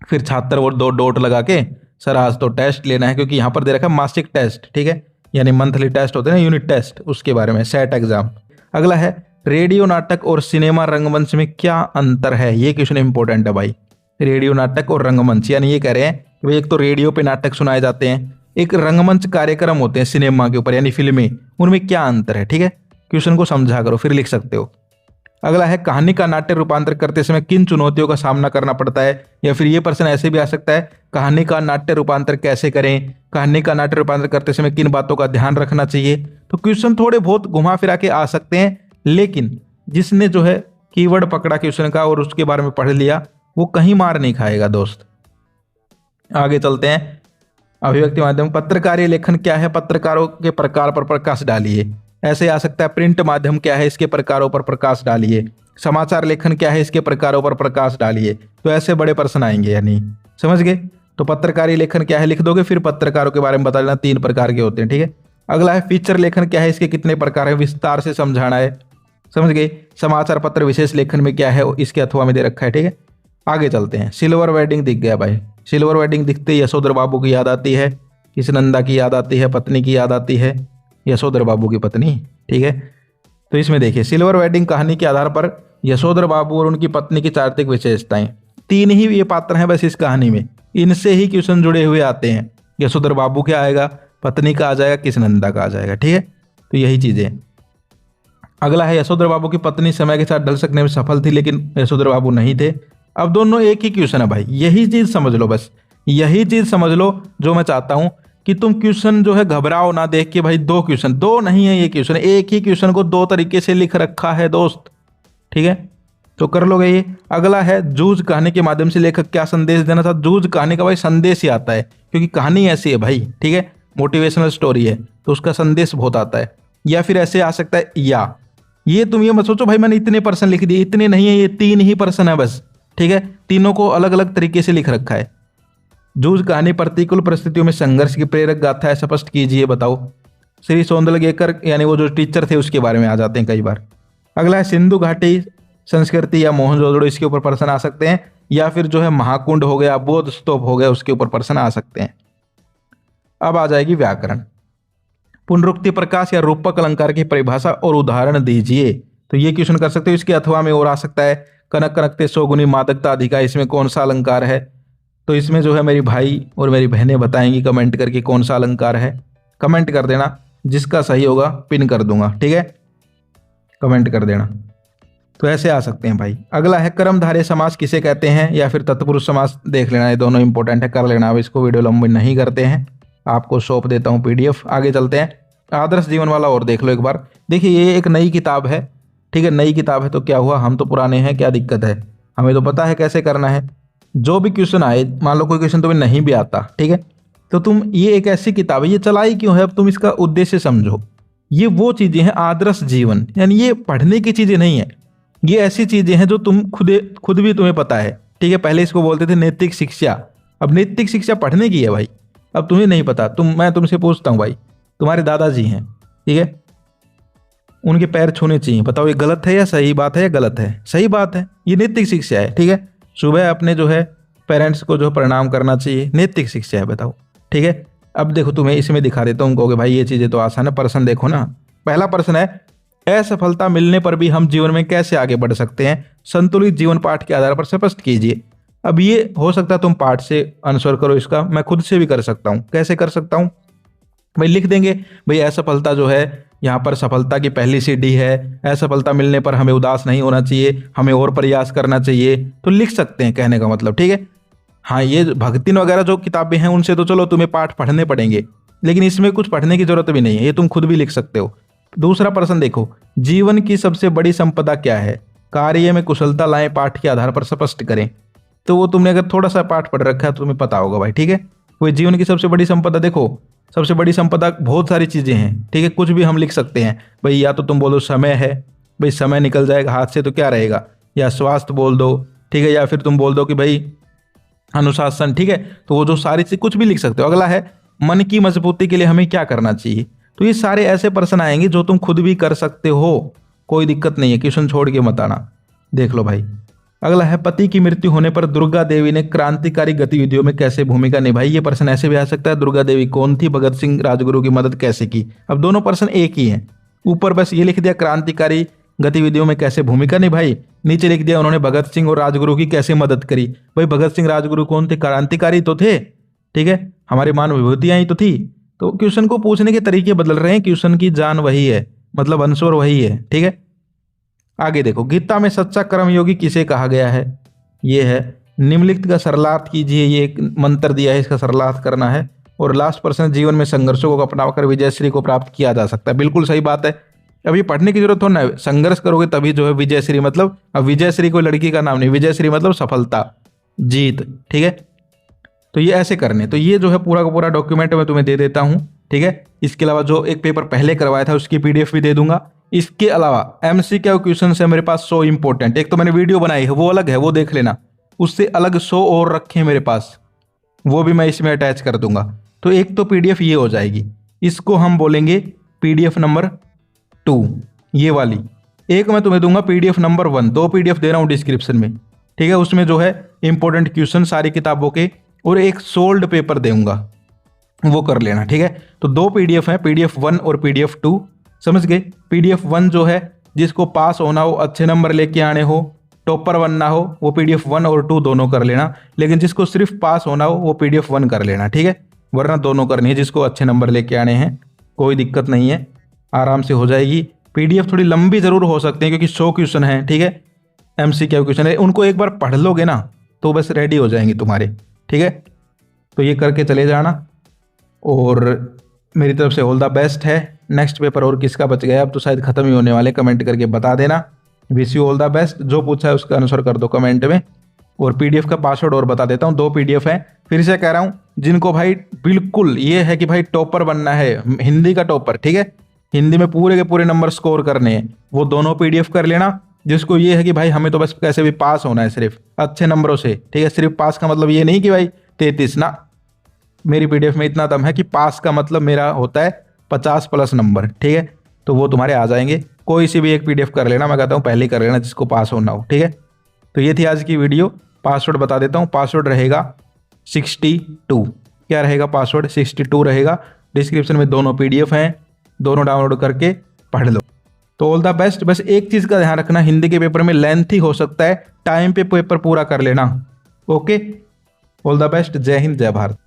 फिर छात्र और 2 डॉट लगा के सर आज तो टेस्ट लेना है, क्योंकि यहाँ पर दे रखा है मासिक टेस्ट, ठीक है, यानी मंथली टेस्ट होते हैं ना, यूनिट टेस्ट, उसके बारे में, सेट एग्जाम। अगला है रेडियो नाटक और सिनेमा रंगमंच में क्या अंतर है, ये क्वेश्चन इंपॉर्टेंट है भाई। रेडियो नाटक और रंगमंच, यानी ये कह रहे हैं कि भाई एक तो रेडियो पे नाटक सुनाए जाते हैं, एक रंगमंच कार्यक्रम होते हैं सिनेमा के ऊपर यानी फिल्में, उनमें क्या अंतर है, ठीक है, क्वेश्चन को समझा करो फिर लिख सकते हो। अगला है कहानी का नाट्य रूपांतर करते समय किन चुनौतियों का सामना करना पड़ता है, या फिर ये प्रश्न ऐसे भी आ सकता है कहानी का नाट्य रूपांतर कैसे करें, कहानी का नाट्य रूपांतर करते समय किन बातों का ध्यान रखना चाहिए। तो क्वेश्चन थोड़े बहुत घुमा फिरा के आ सकते हैं, लेकिन जिसने जो है कीवर्ड पकड़ा क्वेश्चन का और उसके बारे में पढ़ लिया वो कहीं मार नहीं खाएगा दोस्त। आगे चलते हैं, अभिव्यक्ति माध्यम। पत्रकारीय लेखन क्या है, पत्रकारों के प्रकार पर प्रकाश डालिए, ऐसे आ सकता है। प्रिंट माध्यम क्या है, इसके प्रकारों पर प्रकाश डालिए। समाचार लेखन क्या है, इसके प्रकारों पर प्रकाश डालिए। तो ऐसे बड़े प्रश्न आएंगे, यानी समझ गए। तो पत्रकारीय लेखन क्या है लिख दोगे, फिर पत्रकारों के बारे में बता देना, 3 प्रकार के होते हैं, ठीक है। अगला है फीचर लेखन क्या है, इसके कितने प्रकार है, विस्तार से समझाना है, समझ गए। समाचार पत्र विशेष लेखन में क्या है, इसके अथवा में दे रखा है, ठीक है। आगे चलते हैं, सिल्वर वेडिंग दिख गया भाई। सिल्वर वेडिंग दिखते ही यशोधर बाबू की याद आती है, कृष्णनंदा की याद आती है, पत्नी की याद आती है, यशोधर बाबू की पत्नी, ठीक है। तो इसमें देखिए सिल्वर वेडिंग कहानी के आधार पर यशोधर बाबू और उनकी पत्नी की चारित्रिक विशेषताएं, 3 ही ये पात्र हैं बस इस कहानी में, इनसे ही क्वेश्चन जुड़े हुए आते हैं। यशोधर बाबू क्या आएगा, पत्नी का आ जाएगा, कृष्णनंदा का आ जाएगा, ठीक है। तो यही चीजें। अगला है यशोधर बाबू की पत्नी समय के साथ ढल सकने में सफल थी, लेकिन यशोधर बाबू नहीं थे। अब दोनों एक ही क्वेश्चन है भाई, यही चीज समझ लो, बस यही चीज समझ लो जो मैं चाहता हूं कि तुम क्वेश्चन जो है घबराओ ना देख के भाई, 2 क्वेश्चन, 2 नहीं है ये क्वेश्चन, एक ही क्वेश्चन को 2 तरीके से लिख रखा है दोस्त, ठीक है। तो कर लोगे ये। अगला है जूझ कहानी के माध्यम से लेखक क्या संदेश देना था। जूझ कहानी का भाई संदेश ही आता है, क्योंकि कहानी ऐसी है भाई, ठीक है, मोटिवेशनल स्टोरी है, तो उसका संदेश बहुत आता है। या फिर ऐसे आ सकता है, या ये तुम ये मत सोचो भाई मैंने इतने पर्सन लिख दिए, इतने नहीं है, ये 3 ही पर्सन है बस, ठीक है, तीनों को अलग अलग तरीके से लिख रखा है। जूझ कहानी प्रतिकूल परिस्थितियों में संघर्ष की प्रेरक गाथा है, स्पष्ट कीजिए, बताओ। श्री सौंदलगेकर यानी वो जो टीचर थे उसके बारे में आ जाते हैं कई बार। अगला है सिंधु घाटी संस्कृति या मोहनजोदड़ो, इसके ऊपर प्रश्न आ सकते हैं। या फिर जो है महाकुंड हो गया, बौद्ध स्तूप हो गया, उसके ऊपर प्रश्न आ सकते हैं। अब आ जाएगी व्याकरण। पुनरुक्ति प्रकाश या रूपक अलंकार की परिभाषा और उदाहरण दीजिए। तो ये क्वेश्चन कर सकते हो, इसके अथवा में और आ सकता है कनक कनकते सौगुनी मादकता अधिका, इसमें कौन सा अलंकार है। तो इसमें जो है मेरी भाई और मेरी बहनें बताएंगी कमेंट करके कौन सा अलंकार है, कमेंट कर देना, जिसका सही होगा पिन कर दूंगा, ठीक है, कमेंट कर देना। तो ऐसे आ सकते हैं भाई। अगला है कर्मधारय समास किसे कहते हैं, या फिर तत्पुरुष समास देख लेना, ये दोनों इंपॉर्टेंट है, कर लेना। अब इसको वीडियो लंबी नहीं करते हैं, आपको सौंप देता हूँ PDF। आगे चलते हैं, आदर्श जीवन वाला और देख लो एक बार। देखिए ये एक नई किताब है, ठीक है, नई किताब है तो क्या हुआ, हम तो पुराने हैं, क्या दिक्कत है, हमें तो पता है कैसे करना है। जो भी क्वेश्चन आए, मान लो कोई क्वेश्चन तुम्हें नहीं भी आता, ठीक है, तो तुम ये एक ऐसी किताब है, ये चलाई क्यों है, अब तुम इसका उद्देश्य समझो। ये वो चीजें हैं आदर्श जीवन, यानी ये पढ़ने की चीजें नहीं है, ये ऐसी चीजें हैं जो तुम खुद भी तुम्हें पता है, ठीक है। पहले इसको बोलते थे नैतिक शिक्षा, अब नैतिक शिक्षा पढ़ने की है भाई, अब तुम्हें नहीं पता। मैं तुमसे पूछता हूँ भाई, तुम्हारे दादाजी हैं, ठीक है, उनके पैर छूने चाहिए, बताओ ये गलत है या सही बात है, या गलत है, सही बात है, ये नैतिक शिक्षा है, ठीक है। सुबह अपने जो है पेरेंट्स को जो प्रणाम करना चाहिए, नैतिक शिक्षा है, बताओ, ठीक है। अब देखो तुम्हें इसमें दिखा देता हूँ, कहोगे भाई ये चीज़ें तो आसान है। प्रश्न देखो ना, पहला प्रश्न है असफलता मिलने पर भी हम जीवन में कैसे आगे बढ़ सकते हैं, संतुलित जीवन पाठ के आधार पर स्पष्ट कीजिए। अब ये हो सकता है तुम पाठ से आंसर करो इसका, मैं खुद से भी कर सकता हूँ। कैसे कर सकता हूँ भाई, लिख देंगे भाई असफलता जो है यहाँ पर सफलता की पहली सीढ़ी है, असफलता मिलने पर हमें उदास नहीं होना चाहिए, हमें और प्रयास करना चाहिए, तो लिख सकते हैं, कहने का मतलब, ठीक है। हाँ ये भक्तिन वगैरह जो किताबें हैं उनसे तो चलो तुम्हें पाठ पढ़ने पड़ेंगे, लेकिन इसमें कुछ पढ़ने की जरूरत भी नहीं है, ये तुम खुद भी लिख सकते हो। दूसरा प्रश्न देखो, जीवन की सबसे बड़ी संपदा क्या है? कार्य में कुशलता लाएं, पाठ के आधार पर स्पष्ट करें। तो वो तुमने अगर थोड़ा सा पाठ पढ़ रखा है तो तुम्हें पता होगा भाई, ठीक है। कोई जीवन की सबसे बड़ी संपदा, देखो सबसे बड़ी संपदा बहुत सारी चीजें हैं, ठीक है, कुछ भी हम लिख सकते हैं भाई। या तो तुम बोलो समय है, भाई समय निकल जाएगा हाथ से तो क्या रहेगा, या स्वास्थ्य बोल दो, ठीक है, या फिर तुम बोल दो कि भाई अनुशासन, ठीक है। तो वो जो सारी चीज कुछ भी लिख सकते हो। अगला है मन की मजबूती के लिए हमें क्या करना चाहिए। तो ये सारे ऐसे प्रश्न आएंगे जो तुम खुद भी कर सकते हो, कोई दिक्कत नहीं है, क्वेश्चन छोड़ के मत आना। देख लो भाई। अगला है पति की मृत्यु होने पर दुर्गा देवी ने क्रांतिकारी गतिविधियों में कैसे भूमिका निभाई। ये प्रश्न ऐसे भी आ सकता है, दुर्गा देवी कौन थी, भगत सिंह राजगुरु की मदद कैसे की। अब दोनों प्रश्न एक ही हैं, ऊपर बस ये लिख दिया क्रांतिकारी गतिविधियों में कैसे भूमिका निभाई, नीचे लिख दिया उन्होंने भगत सिंह और राजगुरु की कैसे मदद करी। भाई भगत सिंह राजगुरु कौन थे, क्रांतिकारी तो थे, ठीक है, हमारी मान विभूतियां ही तो थी। तो क्वेश्चन को पूछने के तरीके बदल रहे हैं, क्वेश्चन की जान वही है, मतलब आंसर वही है, ठीक है। आगे देखो, गीता में सच्चा कर्मयोगी किसे कहा गया है। ये है निम्नलिखित का सरलार्थ कीजिए, ये एक मंत्र दिया है, इसका सरलार्थ करना है। और लास्ट प्रश्न, जीवन में संघर्षों को अपनाकर विजयश्री को प्राप्त किया जा सकता है। बिल्कुल सही बात है, अब ये पढ़ने की जरूरत हो ना, संघर्ष करोगे तभी जो है विजयश्री, मतलब अब विजयश्री कोई लड़की का नाम नहीं, विजयश्री मतलब सफलता, जीत, ठीक है। तो ये ऐसे करने, तो ये जो है पूरा का पूरा डॉक्यूमेंट मैं तुम्हें दे देता हूँ, ठीक है। इसके अलावा जो एक पेपर पहले करवाया था उसकी पीडीएफ भी दे दूंगा। इसके अलावा एमसीक्यू क्वेश्चन है मेरे पास 100 इंपॉर्टेंट, एक तो मैंने वीडियो बनाई है वो अलग है, वो देख लेना, उससे अलग 100 और रखे मेरे पास, वो भी मैं इसमें अटैच कर दूंगा। तो एक तो पीडीएफ ये हो जाएगी, इसको हम बोलेंगे पीडीएफ नंबर 2, ये वाली। एक मैं तुम्हें दूंगा पीडीएफ नंबर 1, 2 पीडीएफ दे रहा हूँ डिस्क्रिप्शन में, ठीक है। उसमें जो है इंपॉर्टेंट क्वेश्चन सारी किताबों के, और एक सोल्ड पेपर दूंगा, वो कर लेना, ठीक है। तो 2 पीडीएफ है, पीडीएफ 1 और पीडीएफ 2, समझ गए। पीडीएफ 1 जो है जिसको पास होना हो, अच्छे नंबर लेके आने हो, टॉपर बनना हो, वो पीडीएफ 1 और 2 दोनों कर लेना। लेकिन जिसको सिर्फ पास होना हो वो पीडीएफ 1 कर लेना, ठीक है, वरना दोनों करनी है, जिसको अच्छे नंबर लेके आने हैं। कोई दिक्कत नहीं है, आराम से हो जाएगी। पीडीएफ थोड़ी लंबी जरूर हो सकती है क्योंकि 100 क्वेश्चन है, ठीक है, एमसीक्यू क्वेश्चन है, उनको एक बार पढ़ लोगे ना तो बस रेडी हो जाएंगे तुम्हारे, ठीक है। तो ये करके चले जाना, और मेरी तरफ से ऑल द बेस्ट है। नेक्स्ट पेपर और किसका बच गया, अब तो शायद खत्म ही होने वाले, कमेंट करके बता देना। Wish you all the best, जो पूछा है उसका आंसर कर दो कमेंट में। और पीडीएफ का पासवर्ड और बता देता हूँ, 2 पीडीएफ है, फिर से कह रहा हूँ, जिनको भाई बिल्कुल ये है कि भाई टॉपर बनना है, हिंदी का टॉपर, ठीक है, हिंदी में पूरे के पूरे नंबर स्कोर करने हैं, वो दोनों पीडीएफ कर लेना। जिसको ये है कि भाई हमें तो बस कैसे भी पास होना है सिर्फ अच्छे नंबरों से, ठीक है, सिर्फ पास का मतलब ये नहीं कि भाई 33 ना, मेरी पीडीएफ में इतना दम है कि पास का मतलब मेरा होता है 50+ नंबर, ठीक है। तो वो तुम्हारे आ जाएंगे, कोई सी भी एक पीडीएफ कर लेना, मैं कहता हूँ पहले कर लेना जिसको पास होना हो, ठीक है। तो ये थी आज की वीडियो। पासवर्ड बता देता हूँ, पासवर्ड रहेगा 62, क्या रहेगा पासवर्ड, 62 रहेगा। डिस्क्रिप्शन में दोनों पीडीएफ हैं, दोनों डाउनलोड करके पढ़ लो। तो ऑल द बेस्ट। बस एक चीज़ का ध्यान रखना, हिंदी के पेपर में लेंथी हो सकता है, टाइम पे पेपर पूरा कर लेना। ओके, ऑल द बेस्ट, जय हिंद जय भारत।